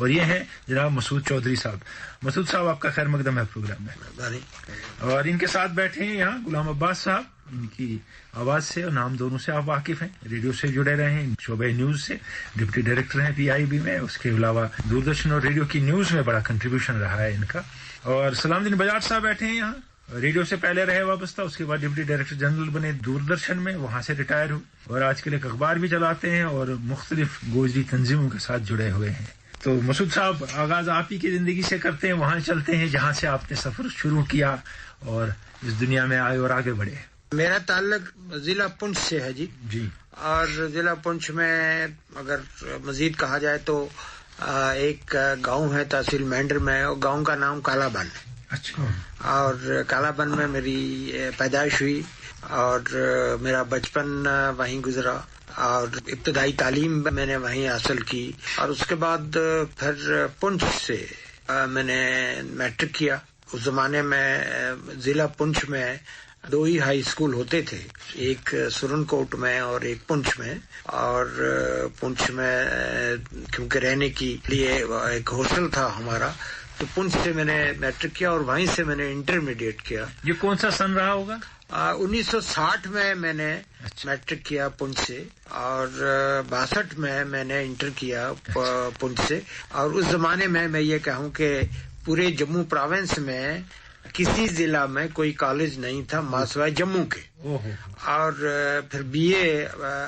اور یہ ہیں جناب مسعود چودھری صاحب. مسعود صاحب آپ کا خیر مقدم ہے پروگرام میں. اور ان کے ساتھ بیٹھے ہیں یہاں غلام عباس صاحب. ان کی آواز سے اور نام دونوں سے آپ واقف ہیں, ریڈیو سے جڑے رہے ہیں, شعبہ نیوز سے ڈپٹی ڈائریکٹر ہیں PIB میں. اس کے علاوہ دوردرشن اور ریڈیو کی نیوز میں بڑا کنٹریبیوشن رہا ہے ان کا. اور سلام الدین بجاج صاحب بیٹھے ہیں یہاں, ریڈیو سے پہلے رہے وابستہ, اس کے بعد ڈپٹی ڈائریکٹر جنرل بنے دوردرشن میں, وہاں سے ریٹائر ہوئے اور آج کل ایک اخبار بھی چلاتے ہیں اور مختلف گوجری تنظیموں کے ساتھ جڑے ہوئے ہیں. تو مسعود صاحب آغاز آپ ہی کی زندگی سے کرتے ہیں, وہاں چلتے ہیں جہاں سے آپ نے سفر شروع کیا اور اس دنیا میں آئے اور آگے بڑھے. میرا تعلق ضلع پونچھ سے ہے جی. اور ضلع پونچھ میں اگر مزید کہا جائے تو ایک گاؤں ہے تحصیل مہنڈر میں, اور گاؤں کا نام کالا بن. اچھا. اور کالا بن میں میری پیدائش ہوئی اور میرا بچپن وہیں گزرا, اور ابتدائی تعلیم میں نے وہیں حاصل کی. اور اس کے بعد پھر پونچھ سے میں نے میٹرک کیا. اس زمانے میں ضلع پونچھ میں 2 ہی ہائی اسکول ہوتے تھے, ایک سرن کوٹ میں اور ایک پونچھ میں. اور پونچھ میں کیونکہ رہنے کے لیے ایک ہاسٹل تھا ہمارا, تو پونچھ سے میں نے میٹرک کیا اور وہیں سے میں نے انٹرمیڈیٹ کیا. یہ کون سا سن رہا ہوگا؟ 1960 میں نے میٹرک کیا پونچھ سے, اور 62 میں نے انٹر کیا پونچھ سے. اور اس زمانے میں یہ کہوں کہ پورے جموں پروونس میں کسی ضلع میں کوئی کالج نہیں تھا ماسوائے جموں کے. اور پھر BA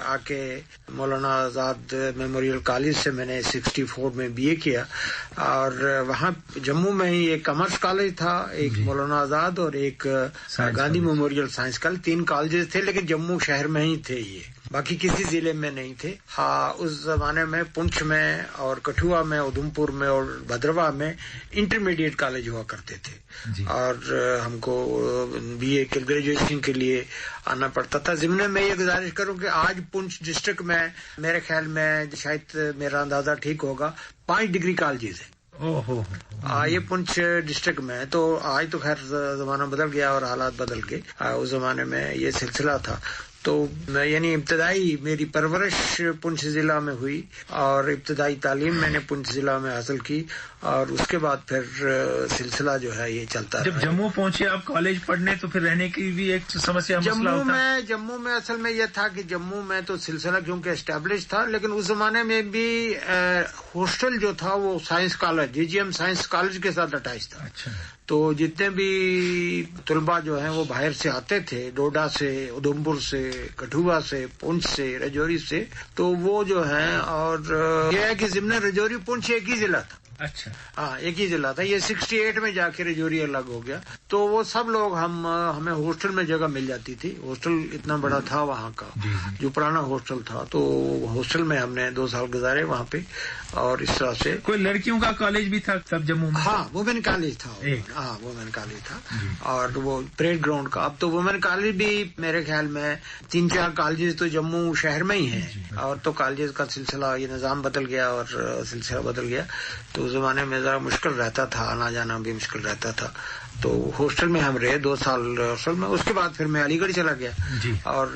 آ کے مولانا آزاد میموریل کالج سے میں نے 64 میں BA کیا. اور وہاں جموں میں ہی ایک کامرس کالج تھا, ایک مولانا آزاد اور ایک Gandhi memorial science college. 3 colleges تھے لیکن جموں شہر میں ہی تھے, یہ باقی کسی ضلع میں نہیں تھے. ہاں اس زمانے میں پونچھ میں اور کٹھوا میں, ادھمپور میں اور بھدرواہ میں انٹرمیڈیٹ کالج ہوا کرتے تھے. اور ہم کو BA کے گریجویشن کے لیے آنا پڑتا تھا. ضمن میں یہ گزارش کروں کہ آج پونچھ ڈسٹرکٹ میں میرے خیال میں شاید میرا اندازہ ٹھیک ہوگا 5 ڈگری کالجز ہیں. یہ پونچھ ڈسٹرکٹ میں. تو آج تو خیر زمانہ بدل گیا اور حالات بدل گئے. اس زمانے میں یہ سلسلہ تھا. تو یعنی ابتدائی میری پرورش پونچھ ضلع میں ہوئی اور ابتدائی تعلیم میں نے پونچھ ضلع میں حاصل کی, اور اس کے بعد پھر سلسلہ جو ہے یہ چلتا رہا. جب جموں پہنچے آپ کالج پڑھنے تو پھر رہنے کی بھی ایک سمسیا مسئلہ ہوتا؟ جموں میں اصل میں یہ تھا کہ جموں میں تو سلسلہ کیونکہ اسٹیبلش تھا, لیکن اس زمانے میں بھی ہاسٹل جو تھا وہ science college GGM science college کے ساتھ اٹیچ تھا. اچھا. تو جتنے بھی طلباء جو ہیں وہ باہر سے آتے تھے, ڈوڈا سے, ادھمپور سے, کٹھوا سے, پونچھ سے, رجوری سے, تو وہ جو ہیں. اور یہ ہے کہ ضمن رجوری پونچھ ایک ہی ضلع تھا. اچھا. ہاں ایک ہی ضلع تھا. یہ 68 میں جا کے رجوری الگ ہو گیا. تو وہ سب لوگ ہمیں ہاسٹل میں جگہ مل جاتی تھی. ہاسٹل اتنا بڑا تھا وہاں کا, جو پرانا ہاسٹل تھا, تو ہاسٹل میں ہم نے 2 سال گزارے وہاں پہ. اور اس طرح سے کوئی لڑکیوں کا کالج بھی تھا تب جموں میں؟ ہاں وومن کالج تھا. ہاں وومن کالج تھا. اور وہ پریڈ گراؤنڈ کا. اب تو وومن کالج بھی میرے خیال میں 3-4 کالجز تو جموں شہر میں ہی ہیں. اور تو کالجز کا سلسلہ یہ نظام بدل گیا اور سلسلہ بدل گیا. تو اس زمانے میں ذرا مشکل رہتا تھا, آنا جانا بھی مشکل رہتا تھا. تو ہاسٹل میں ہم رہے 2 سال ہاسٹل میں. اس کے بعد پھر میں علی گڑھ چلا گیا. اور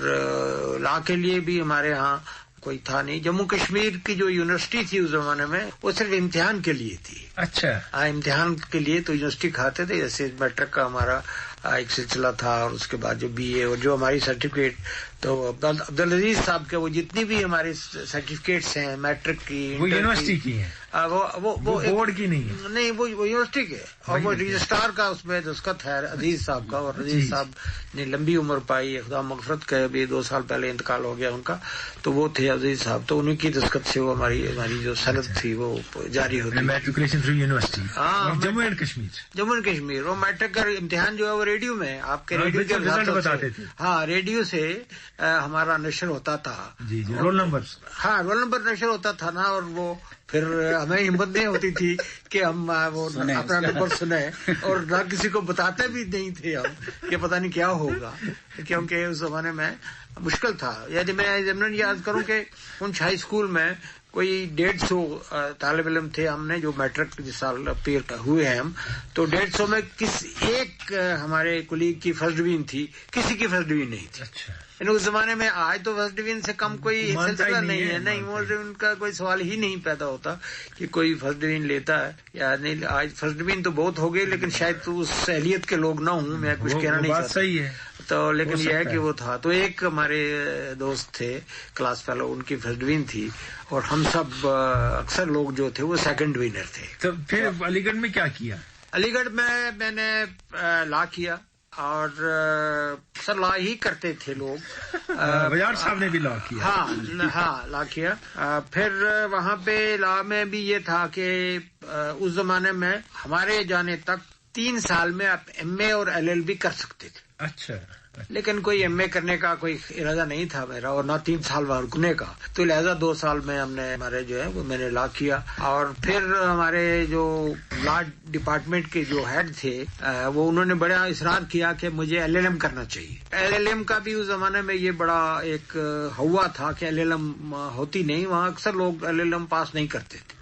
لا کے لیے بھی ہمارے ہاں کوئی تھا نہیں. جموں کشمیر کی جو یونیورسٹی تھی اس زمانے میں وہ صرف امتحان کے لیے تھی. اچھا. امتحان کے لیے تو یونیورسٹی کھاتے تھے. جیسے میٹرک کا ہمارا ایک سلسلہ تھا, اور اس کے بعد جو BA اور جو ہماری سرٹیفکیٹ, تو عبدالعزیز صاحب کے وہ جتنی بھی ہماری سرٹیفکیٹس ہیں میٹرک کی, وہ یونیورسٹی کی ہیں, وہ بورڈ کی نہیں ہے. نہیں, وہ یونیورسٹی کے. اور وہ رجسٹرار کا اس میں دستخط ہے عزیز صاحب کا. اور عزیز صاحب نے لمبی عمر پائی, خدا مغفرت کا, ابھی 2 سال پہلے انتقال ہو گیا ان کا. تو وہ تھے عزیز صاحب, تو انہیں کی دستخط سے وہ ہماری جو سند تھی وہ جاری ہوتی. Matriculation through university. ہاں جموں اینڈ کشمیر. وہ میٹرک کا امتحان جو ہے وہ ریڈیو میں آپ کے ریڈیو کے رزلٹ بتاتے تھے. ہاں ریڈیو سے ہمارا نشر ہوتا تھا. جی رول نمبر. ہاں رول نمبر نشر ہوتا تھا نا. اور وہ پھر ہمیں ہمت نہیں ہوتی تھی کہ ہم وہ اپنا نمبر سنیں, اور نہ کسی کو بتاتے بھی نہیں تھے ہم کہ پتہ نہیں کیا ہوگا, کیونکہ اس زمانے میں مشکل تھا. یعنی میں ضمن یاد کروں کہ پونچھ ہائی اسکول میں کوئی 150 طالب علم تھے ہم نے جو میٹرک جس سال اپیئر ہوئے ہیں ہم. تو 150 میں ایک ہمارے کلیگ کی فرسٹ ڈویژن تھی, کسی کی فرسٹ ڈویژن نہیں تھی. اس زمانے میں آج تو فرسٹ ڈویژن سے کم کوئی سلسلہ نہیں ہے، نہیں فرسٹ ڈویژن کا کوئی سوال ہی نہیں پیدا ہوتا کہ کوئی فرسٹ ڈویژن لیتا ہے یا نہیں. آج فرسٹ ڈویژن تو بہت ہو گئی، لیکن شاید تو اس اہلیت کے لوگ نہ ہوں، میں کچھ کہنا نہیں چاہتا. صحیح ہے تو لیکن یہ ہے کہ وہ تھا. تو ایک ہمارے دوست تھے کلاس فیلو، ان کی فرسٹ ڈویژن تھی، اور ہم سب اکثر لوگ جو تھے وہ سیکنڈ ڈویژنر تھے. تو پھر علی گڑھ میں کیا کیا؟ علی گڑھ میں نے لا کیا، اور سر لا ہی کرتے تھے لوگ. بجار صاحب نے بھی لا کیا. ہاں لا کیا. پھر وہاں پہ لا میں بھی یہ تھا کہ اس زمانے میں ہمارے جانے تک 3 سال میں آپ ایم اے اور LLB کر سکتے تھے. اچھا. لیکن کوئی ایم اے کرنے کا کوئی ارادہ نہیں تھا میرا، اور نہ 3 سال وہاں رکنے کا. تو لہذا 2 سال میں ہم نے ہمارے جو ہے وہ میں نے لا کیا. اور پھر ہمارے جو لا ڈپارٹمنٹ کے جو ہیڈ تھے وہ انہوں نے بڑا اصرار کیا کہ مجھے LLM کرنا چاہیے. LLM کا بھی اس زمانے میں یہ بڑا ایک ہوا تھا کہ LLM ہوتی نہیں، وہاں اکثر لوگ LLM پاس نہیں کرتے تھے.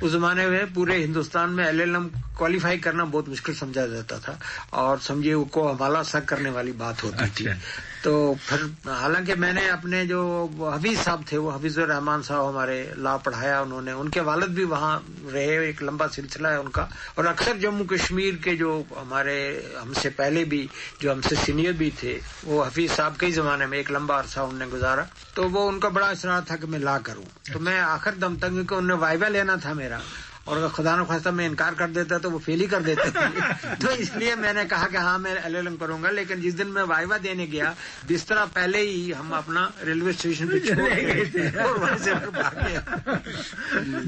اس زمانے میں پورے ہندوستان میں LLM کوالیفائی کرنا بہت مشکل سمجھا جاتا تھا، اور سمجھے کو حوالہ سا کرنے والی بات ہوتی تھی. تو پھر حالانکہ میں نے اپنے جو حفیظ صاحب تھے، وہ حفیظ الرحمان صاحب ہمارے لا پڑھایا انہوں نے، ان کے والد بھی وہاں رہے، ایک لمبا سلسلہ ہے ان کا. اور اکثر جموں کشمیر کے جو ہمارے ہم سے پہلے بھی جو ہم سے سینئر بھی تھے، وہ حفیظ صاحب کئی زمانے میں ایک لمبا عرصہ انہوں نے گزارا. تو وہ ان کا بڑا اصرار تھا کہ میں لا کروں. تو میں آخر دم تک، کیونکہ انہوں نے وائوا لینا تھا میرا، اور اگر خدا نخواستہ میں انکار کر دیتا تو وہ فیل ہی کر دیتے تھے. تو اس لیے میں نے کہا کہ ہاں میں LLM کروں گا. لیکن جس دن میں وائوا دینے گیا، بسترا پہلے ہی ہم اپنا ریلوے اسٹیشن پہ چھوڑ گئے اور وہاں سے بھاگ گیا.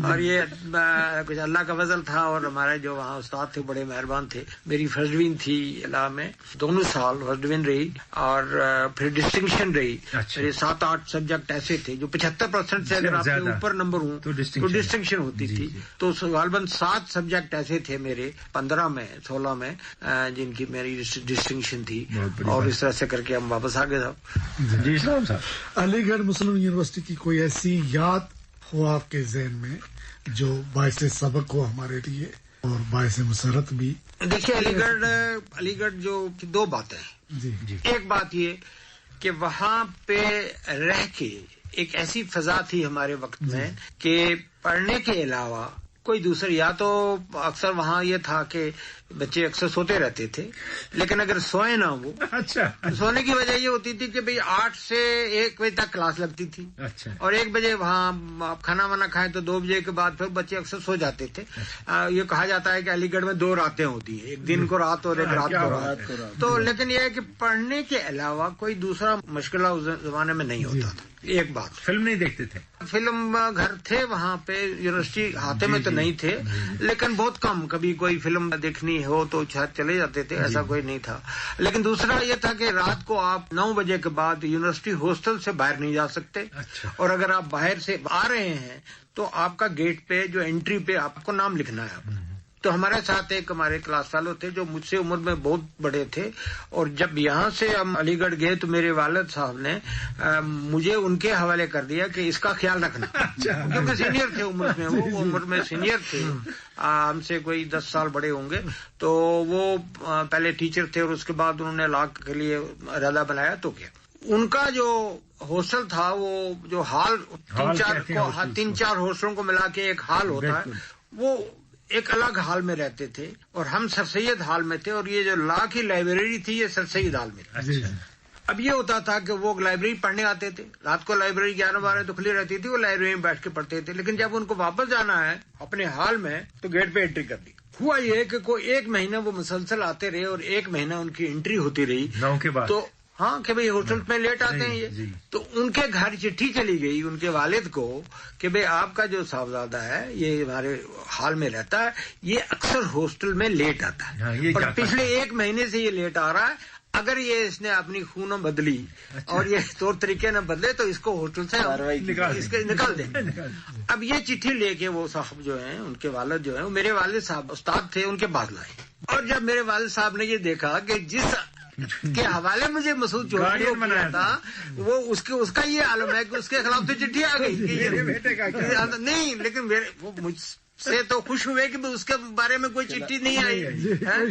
اور یہ کچھ اللہ کا فضل تھا، اور ہمارے جو وہاں استاد تھے بڑے مہربان تھے. میری فرسٹ ڈویژن تھی لا میں 2 سال فرسٹ ڈویژن رہی، اور پھر ڈسٹنکشن رہی. 7-8 سبجیکٹ ایسے تھے جو 75% سے اگر آپ کے اوپر نمبر ہوں تو ڈسٹنکشن ہوتی تھی. تو غالباً 7 سبجیکٹ ایسے تھے میرے 15 میں 16 میں جن کی میری ڈسٹنکشن تھی. اور اس طرح سے کر کے ہم واپس آ گئے صاحب. جی صاحب، علی گڑھ مسلم یونیورسٹی کی کوئی ایسی یاد ہو آپ کے ذہن میں جو باعث سبق ہو ہمارے لیے اور باعث مسرت بھی؟ دیکھیے علی گڑھ جو 2 باتیں ہیں. جی. ایک بات یہ کہ وہاں پہ رہ کے ایک ایسی فضا تھی ہمارے وقت میں کہ پڑھنے کے علاوہ کوئی دوسری، یا تو اکثر وہاں یہ تھا کہ بچے اکثر سوتے رہتے تھے، لیکن اگر سوئے نہ وہ، سونے کی وجہ یہ ہوتی تھی کہ 8 سے 1 بجے تک کلاس لگتی تھی، اور 1 بجے وہاں کھانا وانا کھائیں تو 2 بجے کے بعد پھر بچے اکثر سو جاتے تھے. یہ کہا جاتا ہے کہ علی گڑھ میں 2 راتیں ہوتی ہیں، ایک دن کو رات اور ایک رات کو رات. تو لیکن یہ ہے کہ پڑھنے کے علاوہ کوئی دوسرا مشغلہ اس زمانے میں نہیں ہوتا تھا. ایک بات. فلم نہیں دیکھتے تھے؟ فلم گھر تھے وہاں پہ، یونیورسٹی ہاتھے میں تو نہیں تھے، لیکن بہت کم. کبھی کوئی فلم دیکھنی ہو تو شاید چلے جاتے تھے، ایسا کوئی نہیں تھا. لیکن دوسرا یہ تھا کہ رات کو آپ 9 بجے کے بعد یونیورسٹی ہاسٹل سے باہر نہیں جا سکتے. اور اگر آپ باہر سے آ رہے ہیں تو آپ کا گیٹ پہ جو انٹری پہ آپ کو نام لکھنا ہے. تو ہمارے ساتھ ایک ہمارے کلاس فیلو تھے جو مجھ سے عمر میں بہت بڑے تھے، اور جب یہاں سے ہم علی گڑھ گئے تو میرے والد صاحب نے مجھے ان کے حوالے کر دیا کہ اس کا خیال رکھنا، کیونکہ سینئر تھے عمر میں، وہ عمر میں سینئر تھے، ہم سے کوئی 10 سال بڑے ہوں گے. تو وہ پہلے ٹیچر تھے، اور اس کے بعد انہوں نے لا کے لیے ارادہ بنایا. تو کیا ان کا جو ہاسٹل تھا، وہ جو ہال 3-4 ہاسٹلوں کو ملا کے ایک ہال ہوتا ہے، وہ ایک الگ ہال میں رہتے تھے، اور ہم سر سید ہال میں تھے. اور یہ جو لا کی لائبریری تھی یہ سر سید ہال میں تھی. اب یہ ہوتا تھا کہ وہ لائبریری پڑھنے آتے تھے، رات کو لائبریری 11-12 تو کھلی رہتی تھی، وہ لائبریری میں بیٹھ کے پڑھتے تھے. لیکن جب ان کو واپس جانا ہے اپنے ہال میں تو گیٹ پہ انٹری کر دی. ہوا یہ کہ کوئی 1 مہینہ وہ مسلسل آتے رہے، اور 1 مہینہ ان کی انٹری ہوتی رہی. 9 کے بعد ہاں کہ بھئی ہوٹل میں لیٹ آتے ہیں یہ. تو ان کے گھر چٹھی چلی گئی ان کے والد کو کہ بھئی آپ کا جو صاحبزادہ ہے یہ ہمارے ہال میں رہتا ہے، یہ اکثر ہاسٹل میں لیٹ آتا ہے، اور پچھلے 1 مہینے سے یہ لیٹ آ رہا ہے. اگر یہ اس نے اپنی خون بدلی اور یہ طور طریقے نہ بدلے تو اس کو ہاسٹل سے نکال دیں. اب یہ چٹھی لے کے وہ صاحب جو ہیں ان کے والد جو ہیں، میرے والد صاحب استاد تھے، ان کے بعد لائے. اور جب میرے والد صاحب نے یہ دیکھا کہ جس کے حوالے مجھے مسعود چودھری کو بنایا تھا، وہ اس کا یہ عالم ہے کہ اس کے خلاف تو چٹھی آ گئی نہیں. لیکن وہ مجھ سے تو خوش ہوئے کہ اس کے بارے میں کوئی چٹھی نہیں آئی،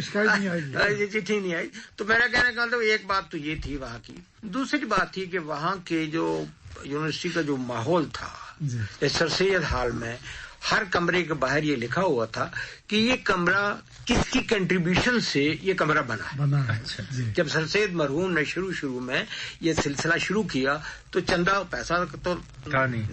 چٹھی نہیں آئی. تو میرا کہنے کا مطلب ایک بات تو یہ تھی وہاں کی. دوسری بات تھی کہ وہاں کے جو یونیورسٹی کا جو ماحول تھا، سر سید ہال میں ہر کمرے کے باہر یہ لکھا ہوا تھا کہ یہ کمرہ کس کی کنٹریبیوشن سے یہ کمرہ بنا ہے. جب سر سید مرحوم نے شروع میں یہ سلسلہ شروع کیا تو چندہ پیسہ تو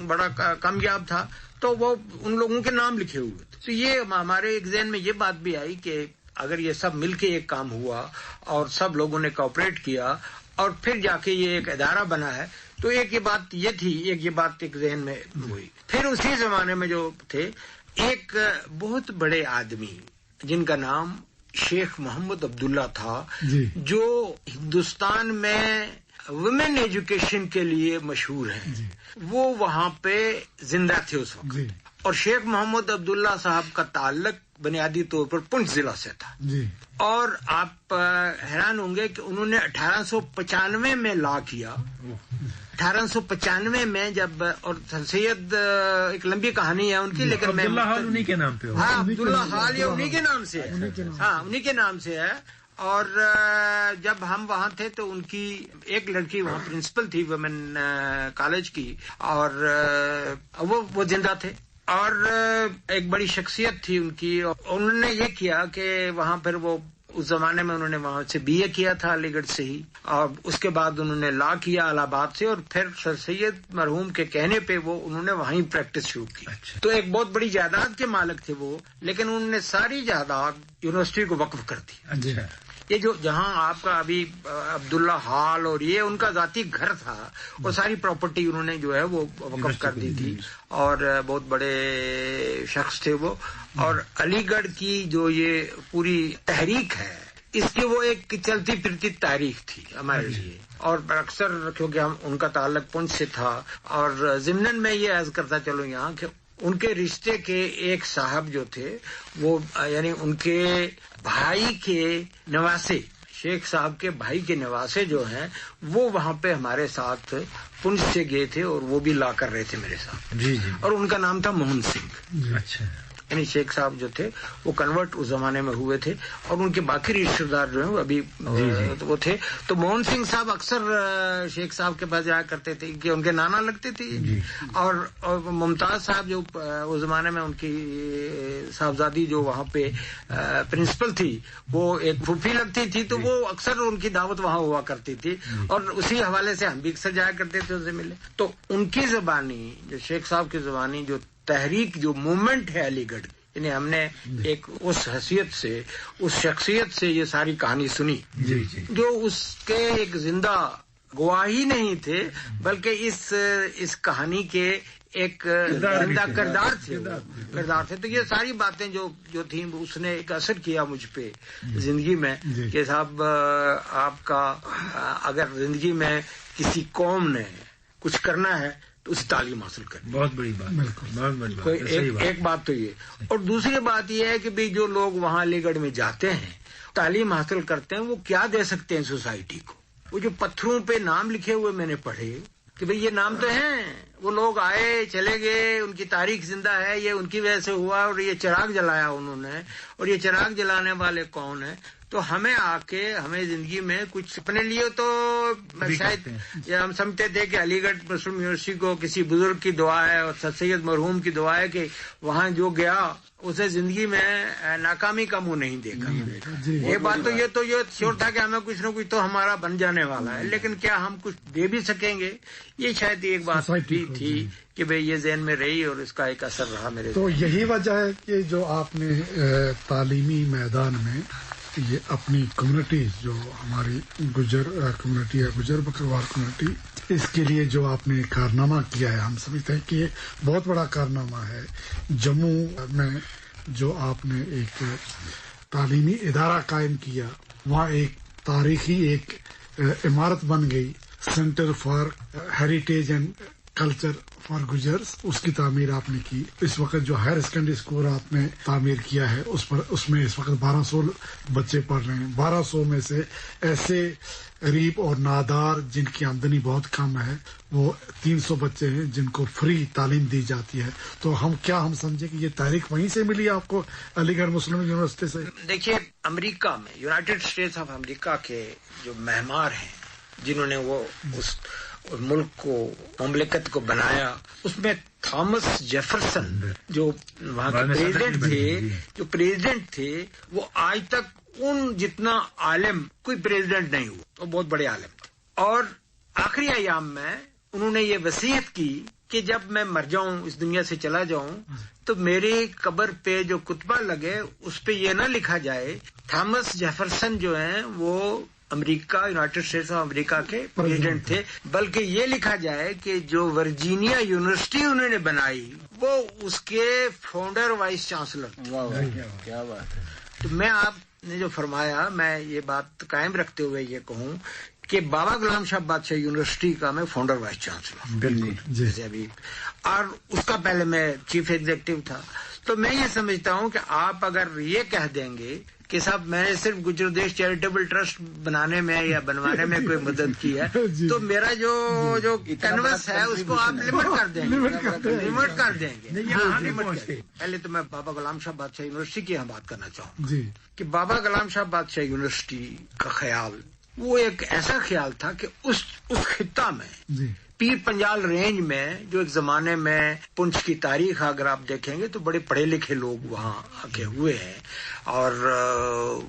بڑا کامیاب تھا، تو وہ ان لوگوں کے نام لکھے ہوئے تھے. تو یہ ہمارے ایک ذہن میں یہ بات بھی آئی کہ اگر یہ سب مل کے ایک کام ہوا اور سب لوگوں نے کوآپریٹ کیا اور پھر جا کے یہ ایک ادارہ بنا ہے، تو ایک یہ بات یہ تھی، یہ بات ایک ذہن میں ہوئی. پھر اسی زمانے میں جو تھے ایک بہت بڑے آدمی جن کا نام شیخ محمد عبداللہ تھا، جو ہندوستان میں ویمن ایجوکیشن کے لیے مشہور ہیں، وہ وہاں پہ زندہ تھے اس وقت. اور شیخ محمد عبداللہ صاحب کا تعلق بنیادی طور پر پونچھ ضلع سے تھا. اور آپ حیران ہوں گے کہ انہوں نے 1895 میں لا کیا. 1895 میں جب، اور سید ایک لمبی کہانی ہے ان کی، لیکن میں عبداللہ حال انہی کے نام پہ، ہاں عبداللہ حال یہ انہی کے نام سے ہے، ہاں انہی کے نام سے ہے. اور جب ہم وہاں تھے تو ان کی ایک لڑکی وہاں پرنسپل تھی ویمن کالج کی، اور وہ زندہ تھے. اور ایک بڑی شخصیت تھی ان کی. انہوں نے یہ کیا کہ وہاں پھر وہ اس زمانے میں انہوں نے وہاں سے BA کیا تھا علی گڑھ سے ہی، اور اس کے بعد انہوں نے لا کیا الہ آباد سے، اور پھر سر سید مرحوم کے کہنے پہ وہ انہوں نے وہیں پریکٹس شروع کی. تو ایک بہت بڑی جائیداد کے مالک تھے وہ، لیکن انہوں نے ساری جائیداد یونیورسٹی کو وقف کر دی. یہ جو جہاں آپ کا ابھی عبداللہ ہال اور یہ ان کا ذاتی گھر تھا، وہ ساری پراپرٹی انہوں نے جو ہے وہ وقف کر دی تھی. اور بہت بڑے شخص تھے وہ. اور علی گڑھ کی جو یہ پوری تحریک ہے، اس کی وہ ایک چلتی پھرتی تاریخ تھی ہمارے لیے. اور اکثر کیونکہ ہم ان کا تعلق پونچھ سے تھا، اور ضمناً میں یہ عرض کرتا چلوں یہاں کہ ان کے رشتے کے ایک صاحب جو تھے وہ، یعنی ان کے بھائی کے نواسے، شیخ صاحب کے بھائی کے نواسے جو ہیں، وہ وہاں پہ ہمارے ساتھ پونچھ سے گئے تھے، اور وہ بھی لا کر رہے تھے میرے ساتھ. اور ان کا نام تھا موہن سنگھ. اچھا. یعنی شیخ صاحب جو تھے وہ کنورٹ اس زمانے میں ہوئے تھے، اور ان کے باقی رشتے دار جو ہیں وہ ابھی وہ تھے. تو موہن سنگھ صاحب اکثر شیخ صاحب کے پاس جایا کرتے تھے کہ ان کے نانا لگتے تھے. اور ممتاز صاحب جو اس زمانے میں ان کی صاحبزادی جو وہاں پہ پرنسپل تھی، وہ ایک پھوپھی لگتی تھی، تو وہ اکثر ان کی دعوت وہاں ہوا کرتی تھی، اور اسی حوالے سے ہم بھی اکثر جایا کرتے تھے، ان سے ملے. تو ان کی زبانی، جو شیخ صاحب کی زبانی، جو تحریک، جو موومنٹ ہے علی گڑھ، یعنی ہم نے ایک اس حیثیت سے، اس شخصیت سے یہ ساری کہانی سنی، جو اس کے ایک زندہ گواہی نہیں تھے، بلکہ اس کہانی کے ایک زندہ کردار تھے. تو یہ ساری باتیں جو تھیں، اس نے ایک اثر کیا مجھ پہ زندگی میں کہ صاحب آپ کا اگر زندگی میں کسی قوم نے کچھ کرنا ہے تو اس تعلیم حاصل کرنی. بہت بڑی بات، بہت بڑی بات. ایک بات تو یہ، اور دوسری بات یہ ہے کہ بھی جو لوگ وہاں علی گڑھ میں جاتے ہیں، تعلیم حاصل کرتے ہیں، وہ کیا دے سکتے ہیں سوسائٹی کو. وہ جو پتھروں پہ نام لکھے ہوئے میں نے پڑھے کہ بھئی یہ نام تو ہیں، وہ لوگ آئے چلے گئے، ان کی تاریخ زندہ ہے، یہ ان کی وجہ سے ہوا، اور یہ چراغ جلایا انہوں نے، اور یہ چراغ جلانے والے کون ہیں. تو ہمیں آ کے ہمیں زندگی میں کچھ اپنے لیے تو شاید ہم سمجھتے تھے کہ علی گڑھ مسلم یونیورسٹی کو کسی بزرگ کی دعا ہے اور سر سید مرحوم کی دعا ہے کہ وہاں جو گیا اسے زندگی میں ناکامی کا منہ نہیں دیکھا. یہ بات تو یہ شور تھا کہ ہمیں کچھ نہ کچھ تو ہمارا بن جانے والا ہے، لیکن کیا ہم کچھ دے بھی سکیں گے؟ یہ شاید ایک بات بھی تھی کہ بھئی یہ ذہن میں رہی، اور اس کا ایک اثر رہا میرے. تو یہی وجہ ہے کہ جو آپ نے تعلیمی میدان میں یہ اپنی کمیونٹی، جو ہماری گجر کمیونٹی ہے، گجر بکروال کمیونٹی، اس کے لیے جو آپ نے کارنامہ کیا ہے، ہم سمجھتے ہیں کہ یہ بہت بڑا کارنامہ ہے. جموں میں جو آپ نے ایک تعلیمی ادارہ قائم کیا، وہاں ایک تاریخی ایک عمارت بن گئی، center for heritage and culture for Gujjars, اس کی تعمیر آپ نے کی. اس وقت جو ہائر سیکنڈری اسکول آپ نے تعمیر کیا ہے اس میں اس وقت 1200 بچے پڑھ رہے ہیں. 1200 میں سے ایسے غریب اور نادار جن کی آمدنی بہت کم ہے وہ 300 بچے ہیں جن کو فری تعلیم دی جاتی ہے. تو ہم سمجھیں کہ یہ تحریک وہیں سے ملی آپ کو علی گڑھ مسلم یونیورسٹی سے؟ دیکھیے، امریکہ میں یونائٹڈ اسٹیٹس آف امریکہ کے جو معمار ہیں جنہوں نے وہ اس ملک کو، مملکت کو بنایا، اس میں تھامس جیفرسن جو وہاں کے پریزیڈنٹ تھے وہ آج تک ان جتنا عالم کوئی پریزیڈنٹ نہیں ہوا. وہ بہت بڑے عالم تھے. اور آخری ایام میں انہوں نے یہ وصیت کی کہ جب میں مر جاؤں، اس دنیا سے چلا جاؤں، تو میری قبر پہ جو کتبہ لگے اس پہ یہ نہ لکھا جائے تھامس جیفرسن جو ہیں وہ امریکہ، یونائٹڈ اسٹیٹس آف امریکہ کے پریزیڈنٹ تھے، بلکہ یہ لکھا جائے کہ جو ورجینیا یونیورسٹی انہوں نے بنائی وہ اس کے فاؤنڈر وائس چانسلر. کیا بات ہے. تو میں آپ نے جو فرمایا، میں یہ بات قائم رکھتے ہوئے یہ کہوں کہ بابا غلام شاہ بادشاہ یونیورسٹی کا میں فاؤنڈر وائس چانسلر، بالکل جیسے ابھی، اور اس کا پہلے میں چیف ایگزیکٹو تھا. تو میں یہ سمجھتا ہوں کہ آپ اگر یہ کہہ دیں گے کہ صاحب میں نے صرف گجر دیش چیریٹیبل ٹرسٹ بنانے میں یا بنوانے میں کوئی مدد کی ہے، تو میرا جو کینوس ہے اس کو آپ لمٹ کر دیں گے. پہلے تو میں بابا غلام شاہ بادشاہ یونیورسٹی کی بات کرنا چاہوں گا کہ بابا غلام شاہ بادشاہ یونیورسٹی کا خیال وہ ایک ایسا خیال تھا کہ اس خطہ میں پیر پنجال رینج میں جو ایک زمانے میں پنچ کی تاریخ اگر آپ دیکھیں گے تو بڑے پڑھے لکھے لوگ وہاں آگے ہوئے ہیں. اور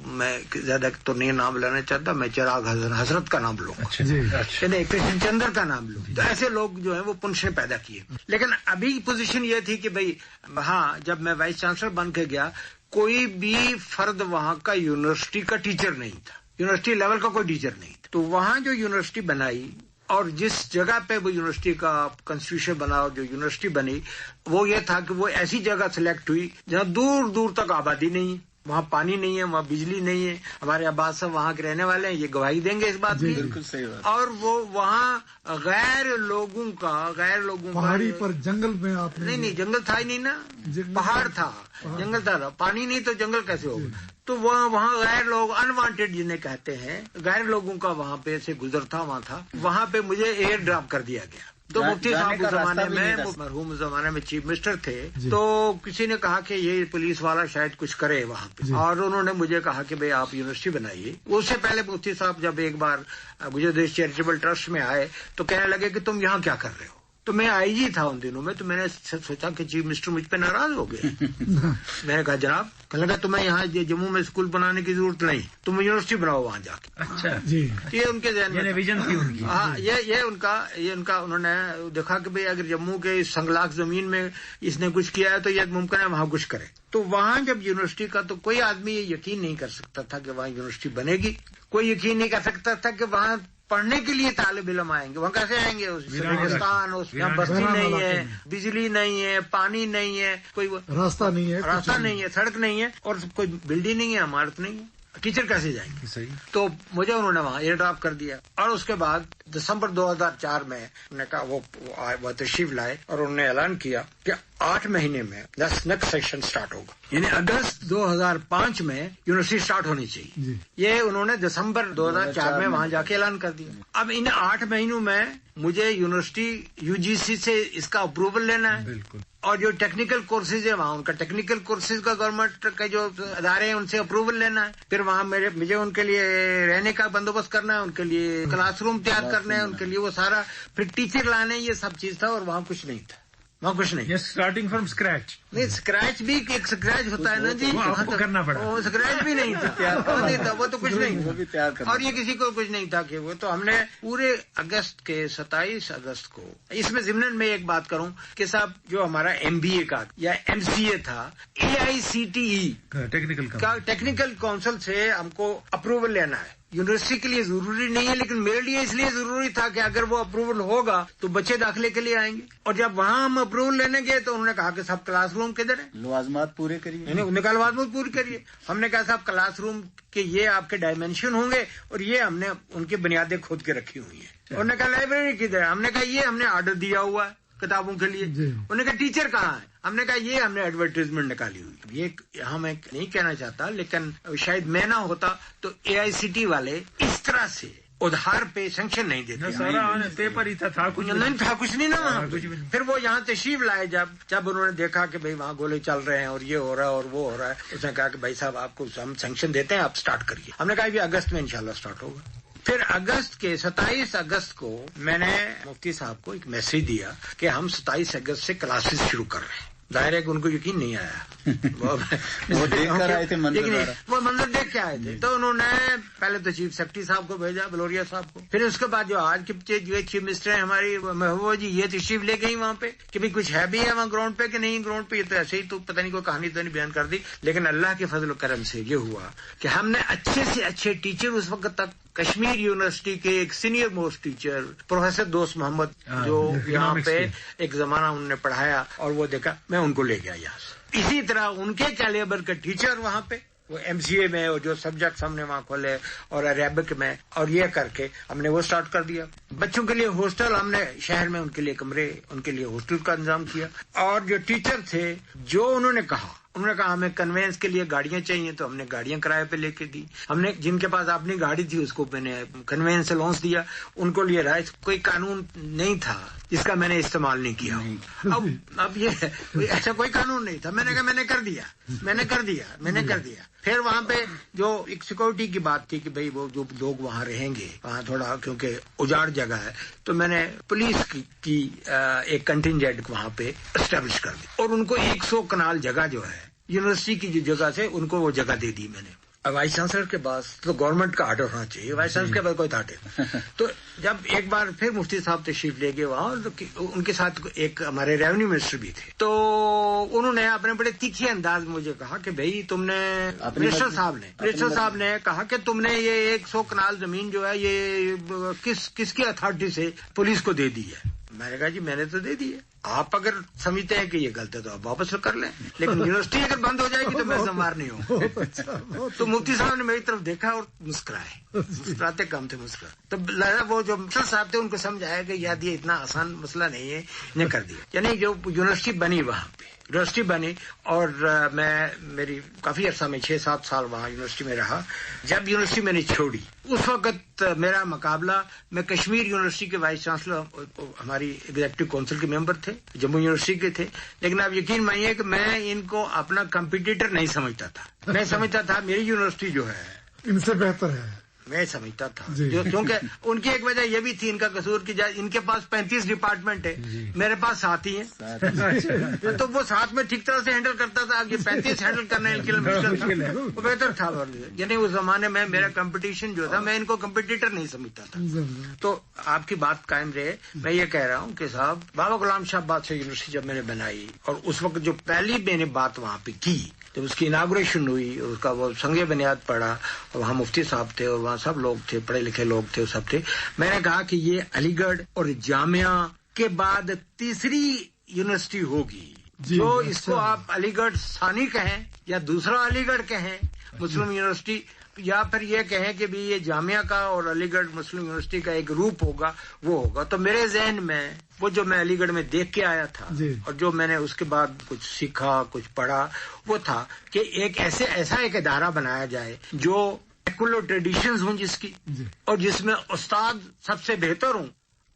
میں زیادہ تو نہیں نام لینا چاہتا، میں چراغ حضرت کا نام لوں گا، کرشن چندر کا نام لوں. تو ایسے لوگ جو ہیں وہ پنچ نے پیدا کیے. لیکن ابھی پوزیشن یہ تھی کہ بھائی ہاں، جب میں وائس چانسلر بن کے گیا کوئی بھی فرد وہاں کا یونیورسٹی کا ٹیچر نہیں تھا، یونیورسٹی لیول کا کوئی ٹیچر نہیں تھا. تو وہاں جو یونیورسٹی بنائی اور جس جگہ پہ وہ یونیورسٹی کا کنسٹیٹیوشن بنا، جو یونیورسٹی بنی، وہ یہ تھا کہ وہ ایسی جگہ سلیکٹ ہوئی جہاں دور دور تک آبادی نہیں ہے، وہاں پانی نہیں ہے، وہاں بجلی نہیں ہے. ہمارے عباس صاحب وہاں کے رہنے والے ہیں، یہ گواہی دیں گے اس بات کی. بالکل صحیح بات. اور وہ وہاں غیر لوگوں کا پہاڑی پر جنگل میں آپ نے نہیں جنگل تھا ہی نہیں نا، پہاڑ تھا، جنگل تھا، پانی نہیں تو جنگل کیسے ہوگا. تو وہاں غیر لوگ انوانٹیڈ جنہیں کہتے ہیں، غیر لوگوں کا وہاں پہ سے گزر تھا، وہاں پہ مجھے ایئر ڈراپ کر دیا گیا. تو مفتی صاحب اس زمانے میں، مرحوم زمانے میں چیف منسٹر تھے. تو کسی نے کہا کہ یہ پولیس والا شاید کچھ کرے وہاں پہ، اور انہوں نے مجھے کہا کہ بھئی آپ یونیورسٹی بنائیے. اس سے پہلے مفتی صاحب جب ایک بار گجر دیش چیریٹیبل ٹرسٹ میں آئے تو کہنے لگے کہ تم یہاں کیا کر رہے ہو. تو میں آئی جی تھا ان دنوں میں، تو میں نے سوچا کہ چیف منسٹر مجھ پہ ناراض ہو گئے. میں نے کہا جناب، کہنے لگا تمہیں یہاں جموں میں اسکول بنانے کی ضرورت نہیں، تم یونیورسٹی بناؤ وہاں جا کے. اچھا جی، یہ ان کے ذہن میں ویژن تھی ان کی. ہاں، یہ ان کا انہوں نے دیکھا کہ بھئی اگر جموں کے اس سنگلاخ زمین میں اس نے کچھ کیا ہے تو یہ ممکن ہے وہاں کچھ کرے. تو وہاں جب یونیورسٹی کا، تو کوئی آدمی یہ یقین نہیں کر سکتا تھا کہ وہاں یونیورسٹی بنے گی، کوئی یقین نہیں کر سکتا تھا کہ وہاں پڑھنے کے لیے طالب علم آئیں گے. وہاں کیسے آئیں گے؟ ریگستان، یہاں بستی نہیں ہے، بجلی نہیں ہے، پانی نہیں ہے، کوئی راستہ نہیں ہے، سڑک نہیں ہے، اور کوئی بلڈنگ نہیں ہے، عمارت نہیں ہے، ٹیچر کیسے جائیں گے؟ صحیح. تو مجھے انہوں نے وہاں ایئر ڈراپ کر دیا. اور اس کے بعد دسمبر 2004 میں انہوں نے کہا وہ تشریف لائے اور انہوں نے اعلان کیا کہ 8 مہینے میں نیکسٹ سیشن سٹارٹ ہوگا، یعنی اگست 2005 میں یونیورسٹی سٹارٹ ہونی چاہیے. یہ انہوں نے دسمبر 2004 میں وہاں جا کے اعلان کر دیا. اب ان 8 مہینوں میں مجھے یونیورسٹی UGC سے اس کا اپروول لینا ہے. بالکل. اور جو ٹیکنیکل کورسز ہے وہاں ان کا ٹیکنیکل کورسز کا گورنمنٹ کے جو ادارے ہیں ان سے اپروول لینا ہے. پھر وہاں مجھے ان کے لیے رہنے کا بندوبست کرنا ہے، ان کے لیے کلاس روم تیار کرنا ہے، ان کے لیے وہ سارا، پھر ٹیچر لانے، یہ سب چیز تھا. اور وہاں کچھ نہیں تھا، وہاں کچھ نہیں. Starting from scratch. نہیں، اسکریچ بھی ایک اسکریچ ہوتا ہے نا جی، آپ کو کرنا پڑا. وہ اسکریچ بھی نہیں تھا، وہ تو کچھ نہیں تھا. اور یہ کسی کو کچھ نہیں تھا کہ وہ تو ہم نے پورے اگست کے 27 اگست کو، اس میں ضمن میں ایک بات کروں کہ صاحب جو ہمارا MBA کا یا MCA تھا، AICTE ٹیکنیکل کونسل سے ہم کو اپروول لینا ہے. یونیورسٹی کے لیے ضروری نہیں ہے، لیکن میرے لیے اس لیے ضروری تھا کہ اگر وہ اپروول ہوگا تو بچے داخلے کے لیے آئیں گے. اور جب وہاں ہم اپروول لینے گئے تو انہوں نے کہا کہ صاحب کلاس روم کدھر ہے، لوازمات پورے کریے. انہوں نے کہا لوازمات پوری کریے. ہم نے کہا صاحب کلاس روم کے یہ آپ کے ڈائمینشن ہوں گے، اور یہ ہم نے ان کی بنیادیں کھود کے رکھی ہوئی ہیں. انہوں نے کہا لائبریری کدھر ہے، ہم نے کہا یہ ہم نے آرڈر دیا ہوا ہے. کتابوں کے لیے. انہوں نے کہا ٹیچر کہاں ہے؟ ہم نے کہا یہ ہم نے ایڈورٹیزمنٹ نکالی ہوئی. یہ یہاں میں نہیں کہنا چاہتا، لیکن شاید میں نہ ہوتا تو AICTE والے اس طرح سے ادھار پہ سینکشن نہیں دیتے. سارا پیپر ہی تھا کچھ نہیں نا وہاں. پھر وہ یہاں تشریف لائے جب انہوں نے دیکھا کہ بھائی وہاں گولے چل رہے ہیں اور یہ ہو رہا ہے اور وہ ہو رہا ہے، اس نے کہا کہ بھائی صاحب آپ کو ہم سینکشن دیتے ہیں، آپ سٹارٹ کریے. ہم نے کہا کہ اگست میں انشاءاللہ سٹارٹ ہوگا. پھر اگست کے 27 اگست کو میں نے مفتی صاحب کو ایک میسج دیا کہ ہم 27 اگست سے کلاسز شروع کر رہے ہیں. ظاہر ہے کہ ان کو یقین نہیں آیا. وہ دیکھ کر آئے تھے وہ منظر دیکھ کے آئے تھے. تو انہوں نے پہلے تو چیف سیکرٹری صاحب کو بھیجا، بلوریا صاحب کو. پھر اس کے بعد جو آج کی چیف منسٹر ہیں ہماری محبوبہ جی، یہ تشریف لے گئی وہاں پہ کہ بھی کچھ ہے بھی ہے وہاں گراؤنڈ پہ کہ نہیں گراؤنڈ پہ. یہ تو ایسے ہی تو پتہ نہیں کوئی کہانی تو نہیں بیان کر دی. لیکن اللہ کے فضل و کرم سے یہ ہوا کہ ہم نے اچھے سے اچھے ٹیچر اس وقت تک کشمیر یونیورسٹی کے ایک سینئر موسٹ ٹیچر پروفیسر دوست محمد جو یہاں پہ ایک زمانہ انہوں نے پڑھایا اور وہ دیکھا، میں ان کو لے گیا یہاں سے. اسی طرح ان کے کیلیبر کا ٹیچر وہاں پہ وہ MCA میں اور جو سبجیکٹس ہم نے وہاں کھولے اور عربک میں اور یہ کر کے ہم نے وہ سٹارٹ کر دیا. بچوں کے لیے ہاسٹل ہم نے شہر میں ان کے لیے کمرے، ان کے لیے ہاسٹل کا انتظام کیا. اور جو ٹیچر تھے جو انہوں نے کہا ہمیں کنوینس کے لیے گاڑیاں چاہیے تو ہم نے گاڑیاں کرائے پہ لے کے دی. ہم نے جن کے پاس اپنی گاڑی تھی اس کو میں نے کنوینس لونس دیا، ان کو لیے رائٹ. کوئی قانون نہیں تھا جس کا میں نے استعمال نہیں کیا. اب یہ ایسا کوئی قانون نہیں تھا. میں نے کہا میں نے کر دیا. پھر وہاں پہ جو ایک سیکورٹی کی بات تھی کہ بھئی وہ جو لوگ وہاں رہیں گے وہاں تھوڑا کیونکہ اجاڑ جگہ ہے، تو میں نے پولیس کی ایک کنٹینجنٹ وہاں پہ اسٹیبلش کر دی اور ان کو 100 کنال جگہ جو ہے یونیورسٹی کی جو جگہ سے ان کو وہ جگہ دے دی میں نے. وائس چانسلر کے پاس تو گورنمنٹ کا آرڈر ہونا چاہیے، وائس چانسلر کے پاس کوئی آرڈر. تو جب ایک بار پھر مفتی صاحب تشریف لے گئے وہاں، ان کے ساتھ ایک ہمارے ریونیو منسٹر بھی تھے، تو انہوں نے اپنے بڑے تیکھے انداز میں مجھے کہا کہ بھائی تم نے منسٹر صاحب نے کہا کہ تم نے یہ 100 کنال زمین جو ہے یہ کس کی اتھارٹی سے پولیس کو دے دی ہے. میں نے کہا جی میں نے تو دے دی ہے، آپ اگر سمجھتے ہیں کہ یہ غلط ہے تو آپ واپس کر لیں، لیکن یونیورسٹی اگر بند ہو جائے گی تو میں ذمہ دار نہیں ہوں. تو مفتی صاحب نے میری طرف دیکھا اور مسکراتے کم تھے تو لہٰذا وہ جو منسٹر صاحب تھے ان کو سمجھ آیا کہ یاد یہ اتنا آسان مسئلہ نہیں ہے، انہیں کر دیا. یعنی جو یونیورسٹی بنی وہاں پہ یونیورسٹی بنی اور میں میری کافی عرصہ میں 6-7 سال وہاں یونیورسٹی میں رہا. جب یونیورسٹی میں نے چھوڑی اس وقت میرا مقابلہ، میں کشمیر یونیورسٹی کے وائس چانسلر ہماری ایگزیکٹو کونسل کے ممبر تھے، جموں یونیورسٹی کے تھے، لیکن آپ یقین مانیے کہ میں ان کو اپنا کمپیٹیٹر نہیں سمجھتا تھا. میں سمجھتا تھا میری یونیورسٹی جو ہے ان سے بہتر ہے، میں سمجھتا تھا. کیونکہ ان کی ایک وجہ یہ بھی تھی ان کا قصور کی جائے ان کے پاس 35 ڈپارٹمنٹ ہے، میرے پاس 7 ہی ہیں، تو وہ 7 میں ٹھیک طرح سے ہینڈل کرتا تھا. اب یہ 35 ہینڈل کرنا ان کے لیے مشکل ہے، وہ بہتر تھا. یعنی اس زمانے میں میرا کمپٹیشن جو تھا میں ان کو کمپٹیٹر نہیں سمجھتا تھا. تو آپ کی بات قائم رہے. میں یہ کہہ رہا ہوں کہ صاحب بابا غلام شاہ بادشاہ یونیورسٹی جب میں نے بنائی اور اس وقت جو پہلی میں نے بات وہاں پہ کی جب اس کی اناگوریشن ہوئی اور اس کا وہ سنگ بنیاد پڑا اور وہاں مفتی صاحب تھے اور وہاں سب لوگ تھے، پڑھے لکھے لوگ تھے، سب تھے. میں نے کہا کہ یہ علی گڑھ اور جامعہ کے بعد تیسری یونیورسٹی ہوگی جو اس کو آپ علی گڑھ ثانی کہیں یا دوسرا علی گڑھ کہیں مسلم یونیورسٹی، یا پھر یہ کہیں کہ بھی یہ جامعہ کا اور علی گڑھ مسلم یونیورسٹی کا ایک روپ ہوگا وہ ہوگا. تو میرے ذہن میں وہ جو میں علی گڑھ میں دیکھ کے آیا تھا اور جو میں نے اس کے بعد کچھ سیکھا کچھ پڑھا وہ تھا کہ ایک ایسا ایک ادارہ بنایا جائے جو سیکولر ٹریڈیشنز ہوں جس کی اور جس میں استاد سب سے بہتر ہوں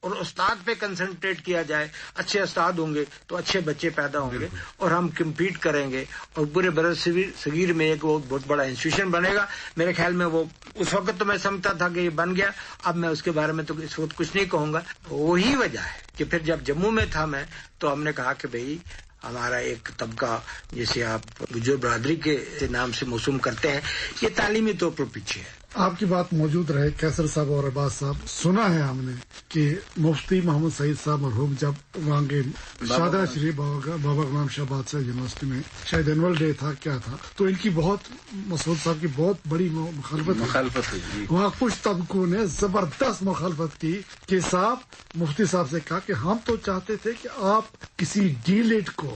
اور استاد پہ کنسنٹریٹ کیا جائے. اچھے استاد ہوں گے تو اچھے بچے پیدا ہوں گے اور ہم کمپیٹ کریں گے اور پورے بر صغیر میں ایک وہ بہت بڑا انسٹیٹیوشن بنے گا. میرے خیال میں وہ اس وقت تو میں سمجھتا تھا کہ یہ بن گیا. اب میں اس کے بارے میں تو اس وقت کچھ نہیں کہوں گا. وہی وجہ ہے کہ پھر جب جموں میں تھا میں تو ہم نے کہا کہ بھئی ہمارا ایک طبقہ جسے آپ گجر برادری کے نام سے موسوم کرتے ہیں یہ تعلیمی طور پر پیچھے ہے. آپ کی بات موجود رہے کیسر صاحب اور عباس صاحب. سنا ہے ہم نے کہ مفتی محمد سعید صاحب مرحوم جب وہاں کے شادرہ شریف بابا غلام شاہ بادشاہ یونیورسٹی میں شاید اینول ڈے تھا کیا تھا تو ان کی بہت مسعود صاحب کی بہت بڑی مخالفت ہوئی. وہاں کچھ طبقوں نے زبردست مخالفت کی کہ صاحب مفتی صاحب سے کہا کہ ہم تو چاہتے تھے کہ آپ کسی ڈی لیٹ کو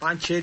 5-6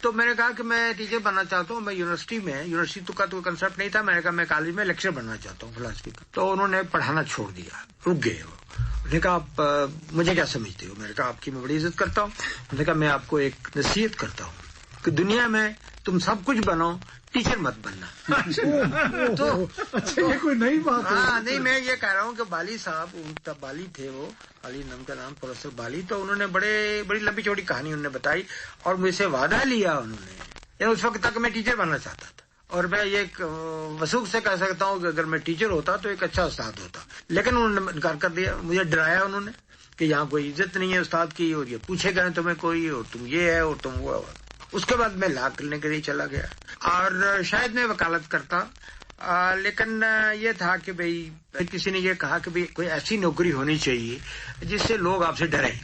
تو میں نے کہا کہ میں ٹیچر بننا چاہتا ہوں. میں یونیورسٹی کا تو کنسپٹ نہیں تھا. میں نے کہا میں کالج میں لیکچر بننا چاہتا ہوں فلسفی کا. تو انہوں نے پڑھانا چھوڑ دیا, رک گئے. انہوں نے کہا آپ مجھے کیا سمجھتے ہو؟ میں نے کہا آپ کی میں بڑی عزت کرتا ہوں. انہوں نے کہا میں آپ کو ایک نصیحت کرتا ہوں کہ دنیا میں تم سب کچھ بنو, ٹیچر مت بننا. تو یہ کوئی نئی بات ہے. ہاں نہیں, میں یہ کہہ رہا ہوں کہ بالی صاحب, تب بالی تھے وہ, بالی نام کا نام پروفیسر بالی. تو انہوں نے بڑی لمبی چوڑی کہانی انہوں نے بتائی اور مجھ سے وعدہ لیا انہوں نے. یعنی اس وقت تک میں ٹیچر بننا چاہتا تھا اور میں یہ وثوق سے کہہ سکتا ہوں کہ اگر میں ٹیچر ہوتا تو ایک اچھا استاد ہوتا. لیکن انہوں نے انکار کر دیا. مجھے ڈرایا انہوں نے کہ یہاں کوئی عزت نہیں ہے استاد کی, اور یہ پوچھے گئے تمہیں کوئی, اور تم یہ ہے اور تم وہ. اس کے بعد میں لا کرنے کے لیے چلا گیا اور شاید میں وکالت کرتا. لیکن یہ تھا کہ بھئی پھر کسی نے یہ کہا کہ بھئی کوئی ایسی نوکری ہونی چاہیے جس سے لوگ آپ سے ڈریں.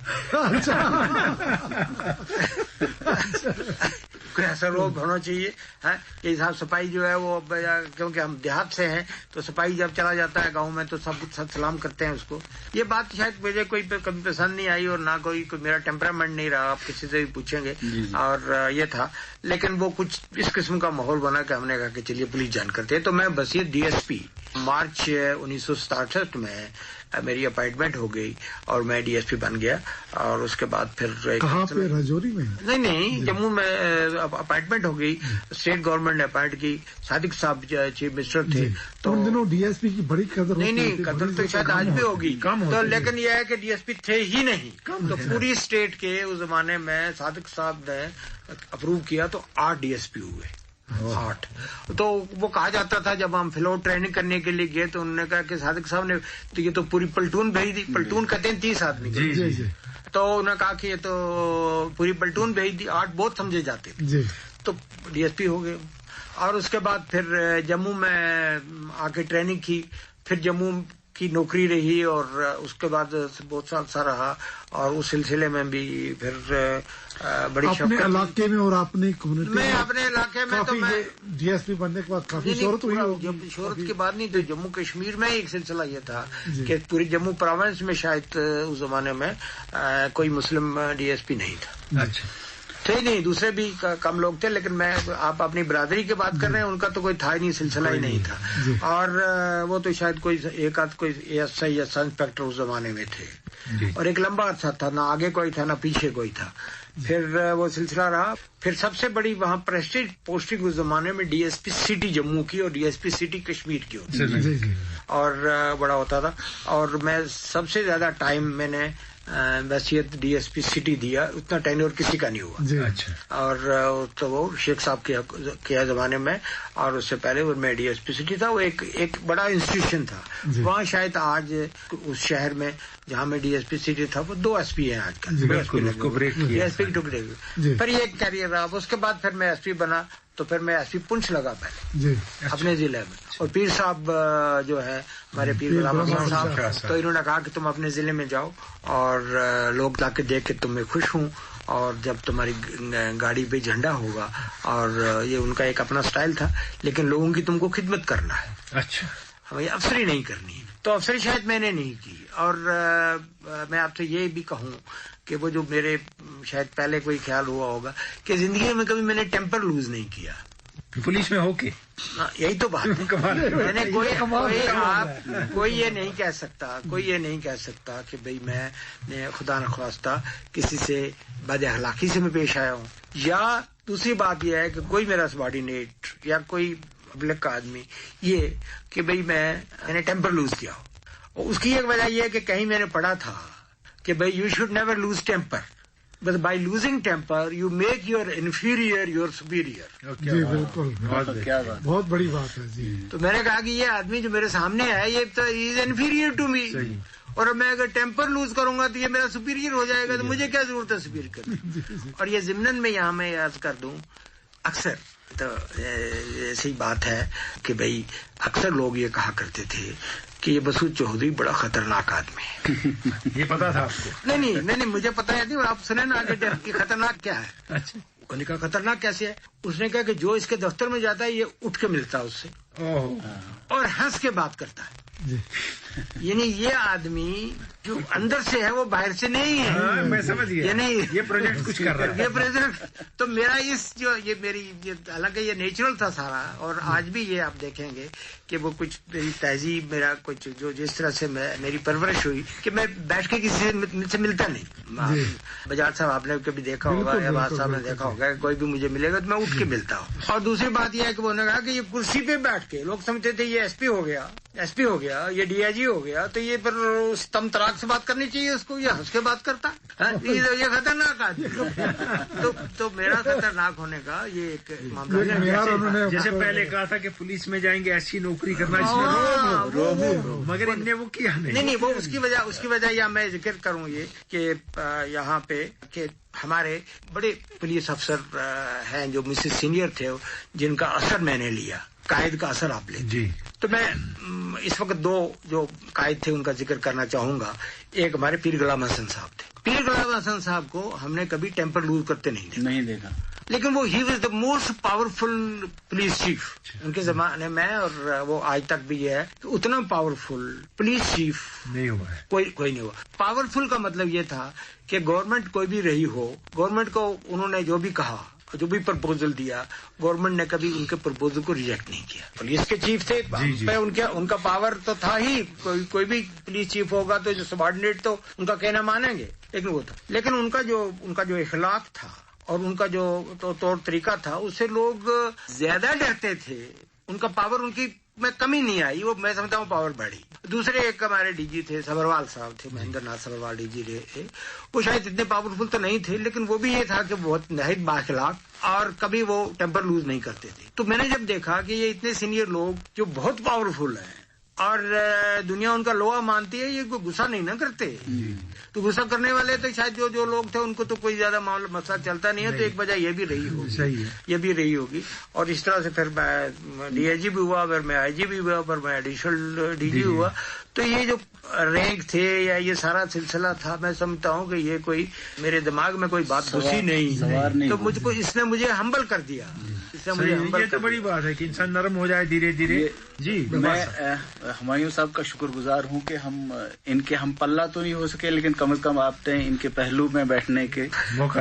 کوئی ایسا روگ ہونا چاہیے کہ صاحب سپاہی جو ہے وہ, کیونکہ ہم دیہات سے ہیں تو سپاہی جب چلا جاتا ہے گاؤں میں تو سب کچھ سلام کرتے ہیں اس کو. یہ بات شاید مجھے کوئی کبھی پسند نہیں آئی اور نہ کوئی میرا ٹیمپرامنٹ نہیں رہا. آپ کسی سے بھی پوچھیں گے. اور یہ تھا, لیکن وہ کچھ اس قسم کا ماحول بنا کہ ہم نے کہا کہ چلیے پولیس جان کرتے ہیں. تو میں بصیت ڈی ایس پی مارچ 1967 میں میری اپائنٹمنٹ ہو گئی اور میں ڈی ایس پی بن گیا. اور اس کے بعد پھر کہاں پہ, راجوری میں؟ نہیں, جموں میں اپائنٹمنٹ ہو گئی. اسٹیٹ گورنمنٹ نے اپائنٹ کی. صادق صاحب چیف منسٹر تھے. تو ان دنوں ڈی ایس پی کی بڑی قدر ہوتی. نہیں, قدر تو شاید آج بھی ہوگی تو, لیکن یہ ہے کہ ڈی ایس پی تھے ہی نہیں. تو پوری اسٹیٹ کے اس زمانے میں صادق صاحب نے اپروو کیا تو 8 ڈی ایس پی ہوئے. 8. تو وہ کہا جاتا تھا جب ہم فلور ٹریننگ کرنے کے لیے گئے تو انہوں نے کہا کہ صادق صاحب نے تو یہ تو پوری پلٹون بھیج دی. پلٹون کہتے ہیں 30 آدمی. تو انہوں نے کہا کہ یہ تو پوری پلٹون بھیج دی. 8 بہت سمجھے جاتے تھے. تو ڈی ایس پی ہو گئے. اور اس کے بعد پھر جموں میں آ کے ٹریننگ کی. پھر جموں کی نوکری رہی اور اس کے بعد بہت سال سا رہا. اور اس سلسلے میں بھی پھر بڑی اپنے علاقے میں اور اپنی کمیونٹی میں اپنے علاقے میں تو میں ڈی ایس پی بننے کے بعد کافی شہرت ہوئی ہوگی. شہرت کی بات نہیں, تو جموں کشمیر میں ایک سلسلہ یہ تھا کہ پوری جموں پروونس میں شاید اس زمانے میں کوئی مسلم ڈی ایس پی نہیں تھا. اچھا تھے نہیں, دوسرے بھی کم لوگ تھے. لیکن میں, آپ اپنی برادری کی بات کر رہے ہیں, ان کا تو کوئی تھا ہی نہیں, سلسلہ ہی نہیں تھا. اور وہ تو شاید کوئی ایک آدھ کوئی ایس آئی یا سب انسپیکٹر اس زمانے میں تھے. اور ایک لمبا عرصہ تھا, نہ آگے کوئی تھا نہ پیچھے کوئی تھا. پھر وہ سلسلہ رہا. پھر سب سے بڑی وہاں پریسٹیج پوسٹنگ اس زمانے میں D S P city Jammu کی اور D S P city Kashmir کی ہوتی اور بڑا ہوتا تھا. اور میں سب سے زیادہ ٹائم میں نے وصیت ڈی ایس پی سٹی دیا. اتنا ٹینیور کسی کا نہیں ہوا. اور تو وہ شیخ صاحب کے زمانے میں, اور اس سے پہلے میں ڈی ایس پی سٹی تھا. وہ ایک بڑا انسٹیٹیوشن تھا وہاں. شاید آج اس شہر میں جہاں میں ڈی ایس پی سٹی تھا وہ 2 ایس پی ہیں آج کل. ڈی ایس پی ٹکڑے ہوئے. پھر یہ کیریئر رہا. اس کے بعد پھر میں ایس پی بنا تو پھر میں ایس پی پنچ لگا پہلے اپنے ضلع میں. اور پیر صاحب جو ہے ہمارے پیر غلام احمد صاحب, تو انہوں نے کہا کہ تم اپنے ضلع میں جاؤ اور لوگ جا کے دیکھ کے تم میں خوش ہوں, اور جب تمہاری گاڑی پہ جھنڈا ہوگا. اور یہ ان کا ایک اپنا سٹائل تھا, لیکن لوگوں کی تم کو خدمت کرنا ہے. اچھا, ہمیں افسری نہیں کرنی. تو افسری شاید میں نے نہیں کی. اور میں آپ سے یہ بھی کہوں کہ وہ جو میرے شاید پہلے کوئی خیال ہوا ہوگا کہ زندگی میں کبھی میں نے ٹیمپر لوز نہیں کیا. پولیس میں ہو کے یہی تو بات ہے. میں نے کوئی یہ نہیں کہہ سکتا کہ بھئی میں خدا نخواستہ کسی سے بد اخلاقی سے میں پیش آیا ہوں. یا دوسری بات یہ ہے کہ کوئی میرا سبارڈینیٹ یا کوئی پبلک کا آدمی یہ کہ بھئی میں نے ٹیمپر لوز کیا ہو. اور اس کی ایک وجہ یہ ہے کہ کہیں میں نے پڑھا تھا کہ بھئی you should never lose temper, but by losing temper you make your inferior your superior. جی بالکل, بہت بڑی بات ہے. جی تو میں نے کہا کہ یہ آدمی جو میرے سامنے ہے یہ تو از انفیریئر ٹو می, اور میں اگر ٹیمپر لوز کروں گا تو یہ میرا سپیریئر ہو جائے گا. تو مجھے کیا ضرورت ہے سپیریئر کرنے. اور یہ ضمن میں یہاں میں عرض کر دوں, اکثر تو ایسی بات ہے کہ بھئی اکثر لوگ یہ کہا کرتے تھے کہ یہ مسعود چودھری بڑا خطرناک آدمی ہے. یہ پتا تھا آپ کو؟ نہیں, مجھے پتا ہے. آپ سنیں نا آگے کہ خطرناک کیا ہے. انہوں نے کہا خطرناک کیسے ہے. اس نے کہا کہ جو اس کے دفتر میں جاتا ہے یہ اٹھ کے ملتا ہے اس سے اور ہنس کے بات کرتا ہے. یعنی یہ آدمی جو اندر سے ہے وہ باہر سے نہیں ہے. میں سمجھ گیا. یعنی یہ پروجیکٹ کچھ کر رہا ہے. یہ پروجیکٹ تو میرا یہ میری حالانکہ یہ نیچرل تھا سارا. اور آج بھی یہ آپ دیکھیں گے کہ وہ کچھ میری تہذیب میرا کچھ جو جس طرح سے میری پرورش ہوئی کہ میں بیٹھ کے کسی سے ملتا نہیں. بجاج صاحب آپ نے کبھی دیکھا ہوگا یا بات صاحب نے دیکھا ہوگا کوئی بھی مجھے ملے گا تو میں اٹھ کے ملتا ہوں. اور دوسری بات یہ ہے کہ انہوں نے کہا کہ یہ کرسی پہ بیٹھ کے لوگ سمجھتے تھے یہ ایس پی ہو گیا یہ ڈی آئی جی ہو گیا تو یہ پھر تم تراک سے بات کرنی چاہیے اس کو. یہ ہنس کے بات کرتا یہ خطرناک آدمی. تو میرا خطرناک ہونے کا یہ ایک معاملہ. جیسے پہلے کہا تھا کہ پولیس میں جائیں گے ایسی نوکری کرنا مگر ان نے وہ کیا نہیں. وہ اس کی وجہ یا میں ذکر کروں یہ کہ یہاں پہ کہ ہمارے بڑے پولیس افسر ہیں جو مجھ سے سینئر تھے جن کا اثر میں نے لیا. قائد کا اثر آپ لیں جی. تو میں اس وقت دو جو قائد تھے ان کا ذکر کرنا چاہوں گا. ایک ہمارے پیر غلام حسن صاحب تھے. پیر غلام حسن صاحب کو ہم نے کبھی ٹیمپر لوز کرتے نہیں دیکھا. لیکن وہ ہی was the most powerful police chief ان کے زمانے میں. اور وہ آج تک بھی یہ ہے کہ اتنا پاورفل پولیس چیف نہیں ہوا ہے. کوئی نہیں ہوا. پاورفل کا مطلب یہ تھا کہ گورنمنٹ کوئی بھی رہی ہو گورنمنٹ کو انہوں نے جو بھی کہا جو بھی پرپوزل دیا گورنمنٹ نے کبھی ان کے پرپوزل کو ریجیکٹ نہیں کیا. پولیس کے چیف تھے ان کا پاور تو تھا ہی. کوئی بھی پولیس چیف ہوگا تو جو سبارڈینیٹ تو ان کا کہنا مانیں گے. لیکن وہ تھا. لیکن ان کا جو اخلاق تھا اور ان کا جو طور طریقہ تھا اس سے لوگ زیادہ ڈرتے تھے. ان کا پاور ان کی میں کمی نہیں آئی. وہ میں سمجھتا ہوں پاور بڑھی. دوسرے ایک ہمارے ڈی جی تھے سبروال صاحب تھے مہندر ناتھ سبروال ڈی جی رہے. وہ شاید اتنے پاورفل تو نہیں تھے لیکن وہ بھی یہ تھا کہ بہت نہایت بااخلاق اور کبھی وہ ٹیمپر لوز نہیں کرتے تھے. تو میں نے جب دیکھا کہ یہ اتنے سینئر لوگ جو بہت پاورفل ہیں اور دنیا ان کا لوہا مانتی ہے یہ کوئی غصہ نہیں نہ کرتے. تو غصہ کرنے والے تو شاید جو لوگ تھے ان کو تو کوئی زیادہ مسئلہ چلتا نہیں ہے. تو ایک وجہ یہ بھی رہی ہوگی. یہ بھی رہی ہوگی. اور اس طرح سے پھر میں ڈی آئی جی بھی ہوا پھر میں آئی جی بھی ہوا پھر میں ایڈیشنل ڈی جی ہوا. تو یہ جو رینک تھے یا یہ سارا سلسلہ تھا میں سمجھتا ہوں کہ یہ کوئی میرے دماغ میں کوئی بات گھسی نہیں. تو مجھ کو اس نے مجھے ہمبل کر دیا. یہ تو بڑی بات ہے کہ انسان نرم ہو جائے دھیرے دھیرے. جی میں ہمایوں صاحب کا شکر گزار ہوں کہ ہم پلہ تو نہیں ہو سکے لیکن کم از کم آپ نے ان کے پہلو میں بیٹھنے کے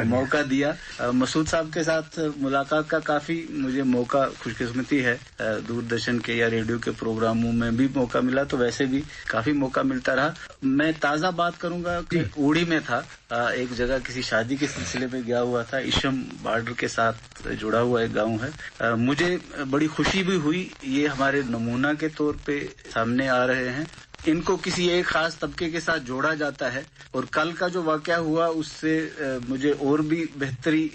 موقع دیا. مسعود صاحب کے ساتھ ملاقات کا کافی مجھے موقع خوش قسمتی ہے. دوردرشن کے یا ریڈیو کے پروگراموں میں بھی موقع ملا تو ویسے بھی کافی موقع ملتا رہا. میں تازہ بات کروں گا کہ اوڑی میں تھا ایک جگہ کسی شادی کے سلسلے میں گیا ہوا تھا. اشم بارڈر کے ساتھ جڑا ہوا ایک گاؤں ہے. مجھے بڑی خوشی بھی ہوئی. یہ ہمارے نمونہ کے طور پہ سامنے آ رہے ہیں. ان کو کسی ایک خاص طبقے کے ساتھ جوڑا جاتا ہے. اور کل کا جو واقعہ ہوا اس سے مجھے اور بھی بہتری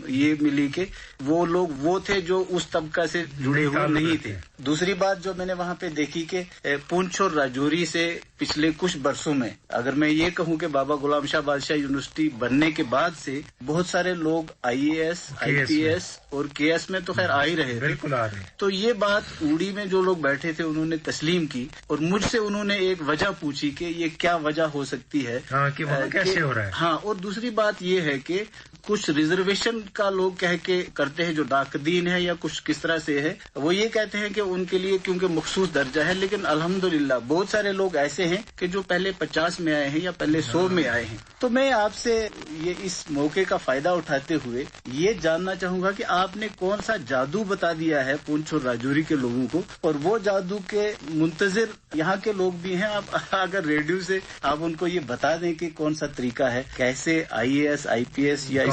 یہ ملی کہ وہ لوگ وہ تھے جو اس طبقہ سے جڑے ہوئے نہیں تھے. دوسری بات جو میں نے وہاں پہ دیکھی کہ پونچھ اور راجوری سے پچھلے کچھ برسوں میں اگر میں یہ کہوں کہ بابا غلام شاہ بادشاہ یونیورسٹی بننے کے بعد سے بہت سارے لوگ آئی A S I P S اور کے ایس میں تو خیر آ ہی رہے تھے. بالکل آ رہے. تو یہ بات اوڑی میں جو لوگ بیٹھے تھے انہوں نے تسلیم کی اور مجھ سے انہوں نے ایک وجہ پوچھی کہ یہ کیا وجہ ہو سکتی ہے کہ وہاں کیسے ہو رہا ہے. ہاں. اور دوسری بات یہ ہے کہ کچھ ریزرویشن کا لوگ کہہ کے کرتے ہیں جو ڈاکدین ہے یا کچھ کس طرح سے ہے وہ یہ کہتے ہیں کہ ان کے لیے کیونکہ مخصوص درجہ ہے. لیکن الحمدللہ بہت سارے لوگ ایسے ہیں کہ جو پہلے 50 میں آئے ہیں یا پہلے 100 میں آئے ہیں. تو میں آپ سے یہ اس موقع کا فائدہ اٹھاتے ہوئے یہ جاننا چاہوں گا کہ آپ نے کون سا جادو بتا دیا ہے پونچھ اور راجوری کے لوگوں کو اور وہ جادو کے منتظر یہاں کے لوگ بھی ہیں. آپ اگر ریڈیو سے آپ ان کو یہ بتا دیں کہ کون سا طریقہ ہے کیسے I A S I P S یا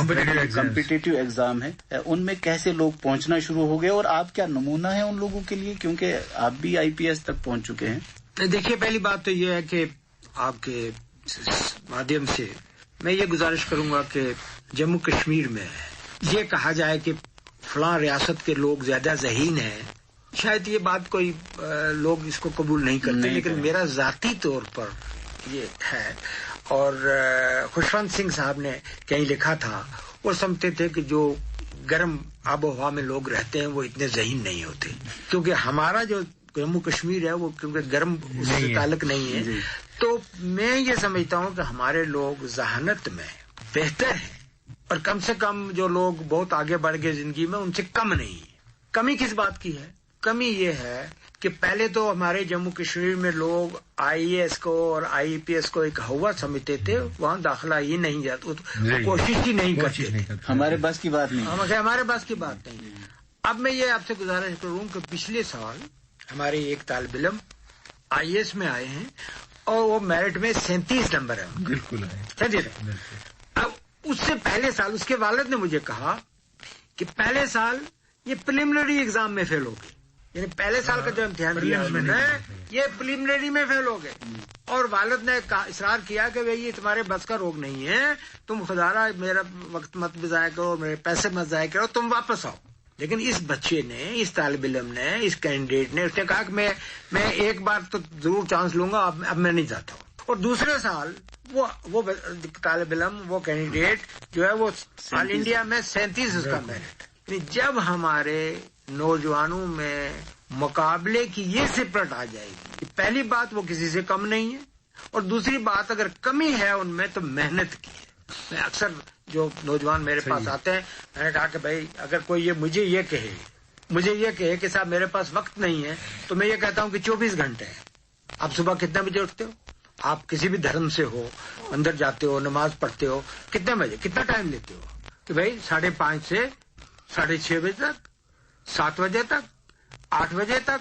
کمپٹیٹیو ایگزام ہے ان میں کیسے لوگ پہنچنا شروع ہو گئے اور آپ کیا نمونہ ہے ان لوگوں کے لیے کیونکہ آپ بھی آئی پی ایس تک پہنچ چکے ہیں. دیکھیے پہلی بات تو یہ ہے کہ آپ کے مادھیم سے میں یہ گزارش کروں گا کہ جموں کشمیر میں یہ کہا جائے کہ فلاں ریاست کے لوگ زیادہ ذہین ہیں شاید یہ بات کوئی لوگ اس کو قبول نہیں کرتے لیکن میرا ذاتی طور پر یہ ہے. اور خوشونت سنگھ صاحب نے کہیں لکھا تھا وہ سمجھتے تھے کہ جو گرم آب و ہوا میں لوگ رہتے ہیں وہ اتنے ذہین نہیں ہوتے کیونکہ ہمارا جو جموں کشمیر ہے وہ کیونکہ گرم اس سے تعلق نہیں ہے. تو میں یہ سمجھتا ہوں کہ ہمارے لوگ ذہانت میں بہتر ہیں اور کم سے کم جو لوگ بہت آگے بڑھ گئے زندگی میں ان سے کم نہیں. کمی کس بات کی ہے؟ کمی یہ ہے کہ پہلے تو ہمارے جموں کشمیر میں لوگ IAS کو اور IPS کو ایک ہوا سمجھتے تھے، وہاں داخلہ ہی نہیں جاتا، کوشش ہی نہیں کرتے، ہمارے بس کی بات نہیں، ہمارے بس کی بات نہیں۔ اب میں یہ آپ سے گزارش کروں کہ پچھلے سال ہمارے ایک طالب علم IAS میں آئے ہیں اور وہ میرٹ میں 37 نمبر ہے، بالکل اب اس سے پہلے سال اس کے والد نے مجھے کہا کہ پہلے سال یہ پریلیمنری ایگزام میں فیل ہو گئے، یعنی پہلے سال کا جو امتحان دیا یہ پریلیمنری میں فیل ہو گئے، اور والد نے اصرار کیا کہ بھئی یہ تمہارے بس کا روگ نہیں ہے، تم خدا را میرا وقت مت ضائع کرو، میرے پیسے مت ضائع کرو، تم واپس آؤ۔ لیکن اس بچے نے، اس طالب علم نے، اس کینڈیڈیٹ نے، اس نے کہا کہ میں ایک بار تو ضرور چانس لوں گا، اب میں نہیں جاتا ہوں۔ اور دوسرے سال وہ طالب علم، وہ کینڈیڈیٹ جو ہے وہ آل انڈیا میں 37 اس کا میرٹ۔ جب ہمارے نوجوانوں میں مقابلے کی یہ سپرٹ آ جائے گی، پہلی بات وہ کسی سے کم نہیں ہے، اور دوسری بات اگر کمی ہے ان میں تو محنت کی ہے۔ میں اکثر جو نوجوان میرے پاس آتے ہیں، میں نے کہا کہ بھائی اگر کوئی مجھے یہ کہے کہ صاحب میرے پاس وقت نہیں ہے، تو میں یہ کہتا ہوں کہ 24 گھنٹے ہیں۔ آپ صبح کتنے بجے اٹھتے ہو؟ آپ کسی بھی دھرم سے ہو، اندر جاتے ہو، نماز پڑھتے ہو، کتنے بجے کتنا ٹائم لیتے ہو؟ کہ بھائی 5:30 سے 6:30 بجے تک، 7 بجے تک، 8 بجے تک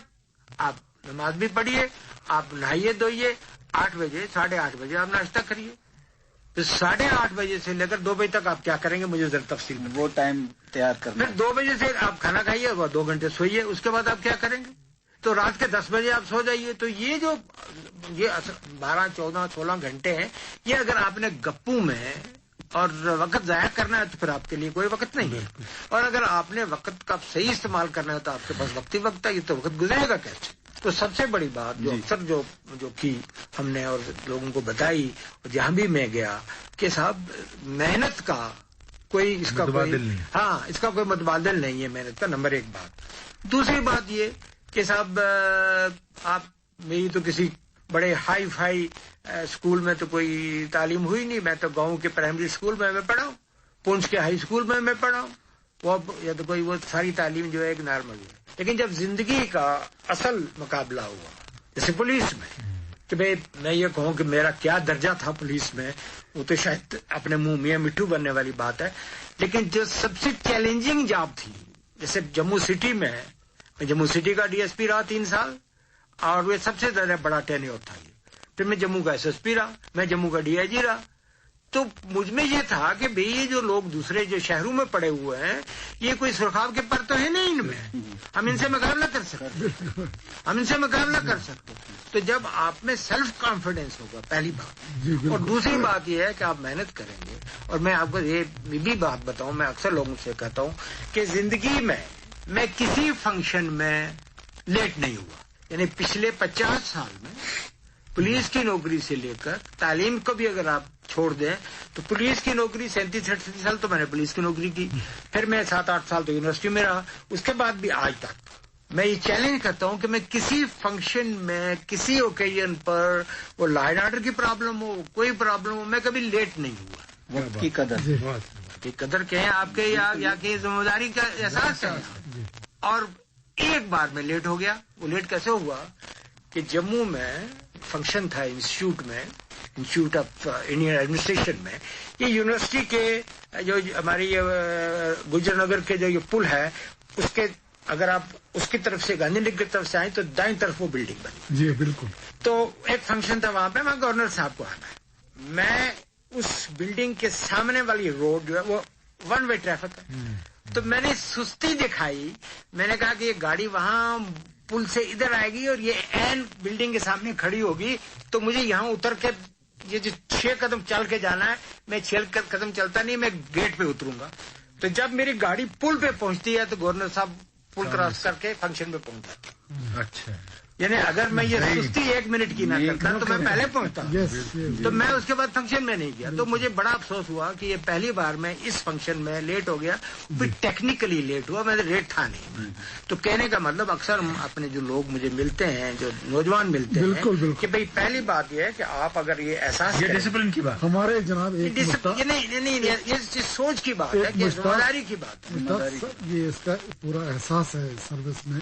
آپ نماز بھی پڑھیے، آپ نہائیے دھوئیے، 8 بجے 8:30 بجے آپ ناشتہ کریے، پھر 8:30 بجے سے لے کر 2 بجے تک آپ کیا کریں گے مجھے ذرا تفصیل میں۔ وہ ٹائم تیار کرنا، پھر 2 بجے سے آپ کھانا کھائیے، وہ 2 گھنٹے سوئیے، اس کے بعد آپ کیا کریں گے؟ تو رات کے 10 بجے آپ سو جائیے۔ تو یہ جو 12، 14، 16 گھنٹے ہیں، یہ اگر آپ نے گپوں میں اور وقت ضائع کرنا ہے تو پھر آپ کے لیے کوئی وقت نہیں ہے، اور اگر آپ نے وقت کا صحیح استعمال کرنا ہے تو آپ کے پاس وقت ہی وقت ہے، یہ تو وقت گزرے گا کیسے؟ تو سب سے بڑی بات جو اکثر جو کی ہم نے اور لوگوں کو بتائی، اور جہاں بھی میں گیا، کہ صاحب محنت کا کوئی اس کا کوئی اس کا کوئی متبادل نہیں ہے محنت کا، نمبر 1 بات۔ دوسری بات یہ کہ صاحب آپ میری تو کسی بڑے ہائی فائی اسکول میں تو کوئی تعلیم ہوئی نہیں، میں تو گاؤں کے پرائمری اسکول میں پڑھا ہوں، پونچھ کے ہائی اسکول میں پڑھا ہوں، یا تو کوئی وہ ساری تعلیم جو ہے ایک نارمل ہے۔ لیکن جب زندگی کا اصل مقابلہ ہوا، جیسے پولیس میں، کہ بھئی میں یہ کہوں کہ میرا کیا درجہ تھا پولیس میں، وہ تو شاید اپنے منہ میاں مٹھو بننے والی بات ہے، لیکن جو سب سے چیلنجنگ جاب تھی، جیسے جموں سٹی میں جموں سٹی کا DSP رہا 3 سال، اور وہ سب سے زیادہ بڑا ٹینیور تھا یہ۔ پھر میں جموں کا SSP رہا، میں جموں کا DIG رہا۔ تو مجھ میں یہ تھا کہ بھئی یہ جو لوگ دوسرے جو شہروں میں پڑے ہوئے ہیں، یہ کوئی سرخاب کے پر تو ہے نہیں ان میں، ہم ان سے مقابلہ کر سکتے، تو جب آپ میں سیلف کانفیڈنس ہوگا، پہلی بات، اور دوسری بات یہ ہے کہ آپ محنت کریں گے۔ اور میں آپ کو یہ بھی بات بتاؤں، میں اکثر لوگوں سے کہتا ہوں کہ زندگی میں کسی فنکشن میں لیٹ نہیں ہوا، یعنی پچھلے 50 سال میں پولیس کی نوکری سے لے کر تعلیم کو بھی اگر آپ چھوڑ دیں تو پولیس کی نوکری 37-38 سال تو میں نے پولیس کی نوکری کی، پھر میں 7-8 سال تو یونیورسٹی میں رہا، اس کے بعد بھی آج تک میں یہ چیلنج کرتا ہوں کہ میں کسی فنکشن میں، کسی اوکیزن پر، وہ لا اینڈ آرڈر کی پرابلم ہو، کوئی پرابلم ہو، میں کبھی لیٹ نہیں ہوا۔ وقت کی قدر کہیں آپ کے یا کہ ذمہ داری کا احساس ہے، اور ایک بار میں لیٹ ہو گیا۔ وہ لیٹ کیسے ہوا کہ جموں میں فنکشن تھا انسٹیٹیوٹ آف انڈین ایڈمنسٹریشن میں، یہ یونیورسٹی کے جو ہماری گجر نگر کے جو یہ پل ہے، اس کے اگر آپ اس کی طرف سے گاندھی نگر کی طرف سے آئیں تو دائیں طرف وہ بلڈنگ بنی۔ جی بالکل۔ تو ایک فنکشن تھا وہاں پہ، وہاں گورنر صاحب کو آنا ہے، میں اس بلڈنگ کے سامنے والی روڈ جو ہے وہ 1 وے ٹریفک ہے، تو میں نے سستی دکھائی، میں نے کہا کہ یہ گاڑی وہاں پل سے ادھر آئے گی اور یہ عین بلڈنگ کے سامنے کھڑی ہوگی، تو مجھے یہاں اتر کے یہ جو 6 قدم چل کے جانا ہے، میں 6 قدم چلتا نہیں، میں گیٹ پہ اتروں گا۔ تو جب میری گاڑی پل پہ پہنچتی ہے تو گورنر صاحب پل کراس کر کے فنکشن پہ پہنچ جاتے۔ اچھا، یعنی اگر میں یہ سستی 1 منٹ کی نہ کرتا تو میں پہلے پہنچتا، تو میں اس کے بعد فنکشن میں نہیں گیا۔ تو مجھے بڑا افسوس ہوا کہ یہ پہلی بار میں اس فنکشن میں لیٹ ہو گیا، پھر ٹیکنیکلی لیٹ ہوا، میں لیٹ تھا نہیں۔ تو کہنے کا مطلب اکثر اپنے جو لوگ مجھے ملتے ہیں، جو نوجوان ملتے ہیں، کہ بھئی پہلی بات یہ ہے کہ آپ اگر یہ احساس، یہ ڈسپلن کی بات، ہمارے جناب یہ سوچ کی بات ہے، یہ ذمہ داری کی بات ہے، یہ اس کا پورا احساس ہے سروس میں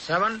7,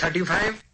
35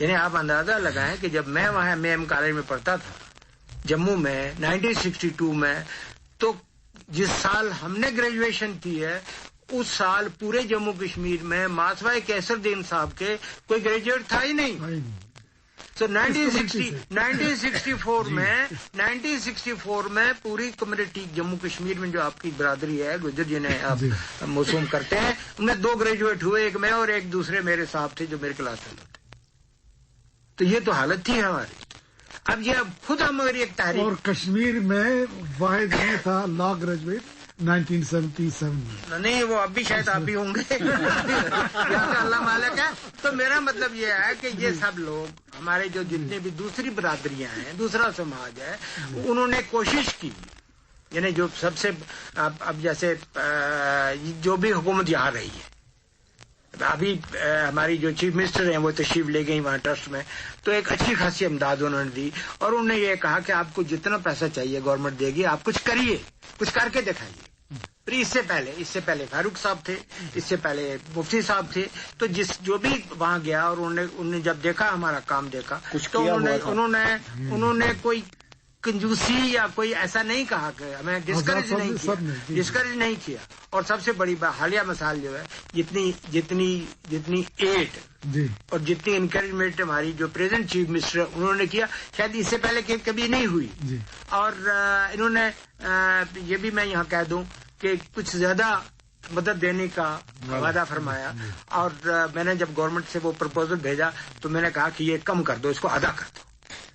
یعنی آپ اندازہ لگائیں کہ جب میں وہاں ایم کالج میں پڑھتا تھا جموں میں 1962 میں، تو جس سال ہم نے گریجویشن کی ہے اس سال پورے جموں کشمیر میں ماسوائے کیسر الدین صاحب کے کوئی گریجویٹ تھا ہی نہیں. تو 1964 میں پوری کمیونٹی جموں کشمیر میں جو آپ کی برادری ہے گجر جنہیں آپ موسوم کرتے ہیں، ان میں 2 گریجویٹ ہوئے، ایک میں اور ایک دوسرے میرے صاحب تھے جو میرے کلاس میں تھے. تو یہ تو حالت تھی ہماری. اب یہ خود ہماری ایک تحریک. اور کشمیر میں واحد نہیں تھا لا گریجویٹ 1977 میں. نہیں، وہ اب بھی شاید آپ ہی ہوں گے. اللہ مالک ہے. تو میرا مطلب یہ ہے کہ یہ سب لوگ ہمارے جو جتنے بھی دوسری برادریاں ہیں، دوسرا سماج ہے، انہوں نے کوشش کی. یعنی جو سب سے اب جیسے جو بھی حکومت یہاں رہی ہے، ابھی ہماری جو چیف منسٹر ہیں وہ تشریف لے گئی وہاں ٹرسٹ میں، تو ایک اچھی خاصی امداد انہوں نے دی اور انہوں نے یہ کہا کہ آپ کو جتنا پیسہ چاہیے گورنمنٹ دے گی، آپ کچھ کریے، کچھ کر کے دکھائیے. پھر اس سے پہلے فاروق صاحب تھے، اس سے پہلے مفتی صاحب تھے. تو جو بھی وہاں گیا اور انہوں نے جب دیکھا ہمارا کام دیکھا تو انہوں نے کوئی کنجوسی یا کوئی ایسا نہیں کہا کہ ہمیں ڈسکریج نہیں کیا. اور سب سے بڑی حالیہ مثال جو ہے جتنی ایڈ اور جتنی انکریجمنٹ ہماری جو پریزنٹ چیف منسٹر انہوں نے کیا، شاید اس سے پہلے کبھی نہیں ہوئی. اور انہوں نے یہ بھی میں یہاں کہہ دوں کہ کچھ زیادہ مدد دینے کا وعدہ فرمایا. اور میں نے جب گورنمنٹ سے وہ پرپوزل بھیجا تو میں نے کہا کہ یہ کم کر دو، اس کو ادا کر دو.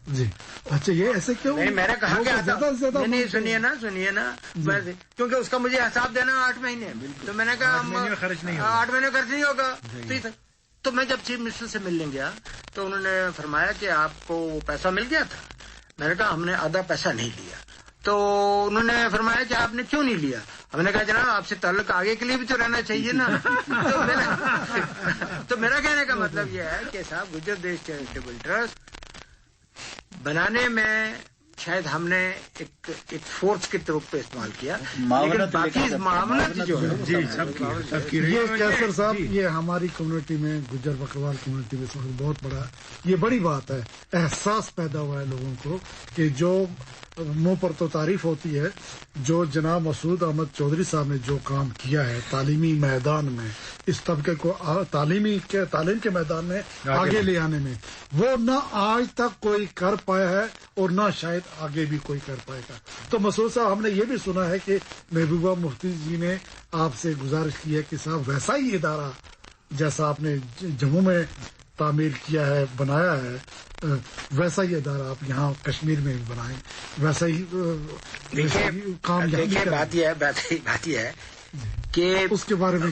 جی اچھا، یہ ایسے کیوں؟ نہیں، میں نے کہا کہ زیادہ سے زیادہ نہیں. سنیے نا کیونکہ اس کا مجھے حساب دینا 8 مہینے. تو میں نے کہا 8 مہینے خرچ نہیں ہوگا. تو میں جب چیف منسٹر سے ملنے گیا تو انہوں نے فرمایا کہ آپ کو وہ پیسہ مل گیا تھا. میں نے کہا ہم نے آدھا پیسہ نہیں لیا. تو انہوں نے فرمایا کہ آپ نے کیوں نہیں لیا؟ ہم نے کہا جناب آپ سے تعلق آگے کے لیے بھی تو رہنا چاہیے نا. تو میرا کہنے کا مطلب یہ ہے کہ صاحب گجر دیش چیریٹیبل ٹرسٹ بنانے میں شاید ہم نے ایک فورس کے طور پہ استعمال کیا، لیکن باقی معاملات جو ہے یہ کیسر صاحب، یہ ہماری کمیونٹی میں گجر بکروال کمیونٹی میں بہت بڑا یہ بڑی بات ہے. احساس پیدا ہوا ہے لوگوں کو کہ جو منہ پر تو تعریف ہوتی ہے، جو جناب مسعود احمد چودھری صاحب نے جو کام کیا ہے تعلیمی میدان میں، اس طبقے کو تعلیم کے میدان میں آگے لے آنے میں، وہ نہ آج تک کوئی کر پایا ہے اور نہ شاید آگے بھی کوئی کر پائے گا. تو مسعود صاحب، ہم نے یہ بھی سنا ہے کہ محبوبہ مفتی جی نے آپ سے گزارش کی ہے کہ صاحب ویسا ہی ادارہ جیسا آپ نے جموں میں تعمیر کیا ہے، بنایا ہے، ویسا ہی ادارہ آپ یہاں کشمیر میں بنائیں، ویسا ہی کام. بات یہ ہے کہ اس کے بارے میں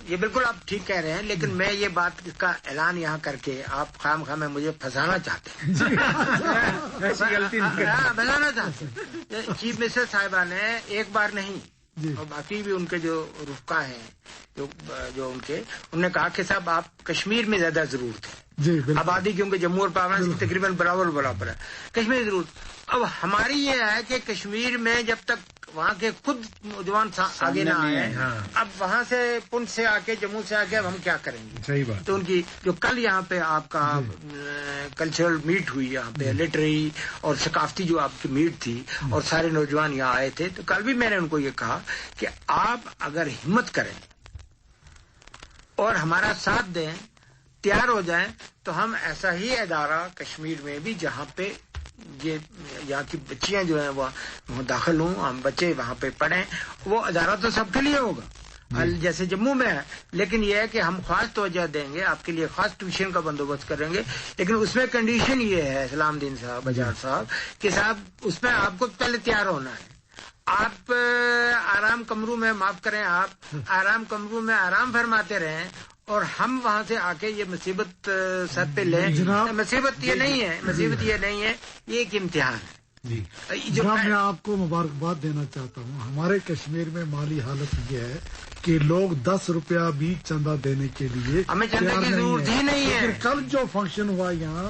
یہ بالکل آپ ٹھیک کہہ رہے ہیں، لیکن میں یہ بات کا اعلان یہاں کر کے آپ خام میں مجھے پھنسانا چاہتے ہیں. پھنسانا چاہتے ہیں. چیف منسٹر صاحبہ نے ایک بار نہیں اور باقی بھی ان کے جو رفقا ہیں جو انہوں نے کہا کہ صاحب آپ کشمیر میں زیادہ ضرورت ہے. آبادی کیونکہ جموں اور پاکستان کی تقریباً برابر ہے، کشمیر ضرورت. اب ہماری یہ ہے کہ کشمیر میں جب تک وہاں کے خود نوجوان آگے نہ آئے، اب وہاں سے پنچ سے آ کے جموں سے آ کے اب ہم کیا کریں گے؟ صحیح بات. تو ان کی جو کل یہاں پہ آپ کا کلچرل میٹ ہوئی، یہاں پہ لٹریری اور ثقافتی جو آپ کی میٹ تھی اور سارے نوجوان یہاں آئے تھے، تو کل بھی میں نے ان کو یہ کہا کہ آپ اگر ہمت کریں اور ہمارا ساتھ دیں، تیار ہو جائیں، تو ہم ایسا ہی ادارہ کشمیر میں بھی جہاں پہ یہاں کی بچیاں جو ہیں وہ داخل ہوں، ہم بچے وہاں پہ پڑھیں، وہ ادارہ تو سب کے لیے ہوگا جیسے جموں میں ہے، لیکن یہ ہے کہ ہم خاص توجہ دیں گے، آپ کے لیے خاص ٹیوشن کا بندوبست کریں گے. لیکن اس میں کنڈیشن یہ ہے اسلام دین صاحب، بجار صاحب، کہ صاحب اس میں آپ کو پہلے تیار ہونا ہے. آپ آرام کمروں میں، معاف کریں، آپ آرام کمروں میں آرام فرماتے رہیں اور ہم وہاں سے آ کے یہ مصیبت سر پہ لیں. مصیبت یہ نہیں ہے، یہ ایک امتحان ہے. جناب، میں آپ کو مبارکباد دینا چاہتا ہوں. ہمارے کشمیر میں مالی حالت یہ ہے کہ لوگ 10 روپیہ بھی چندہ دینے کے لیے ہمیں چندے کی ضرورت ہی نہیں ہے. کل جو فنکشن ہوا یہاں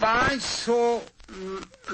500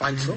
500,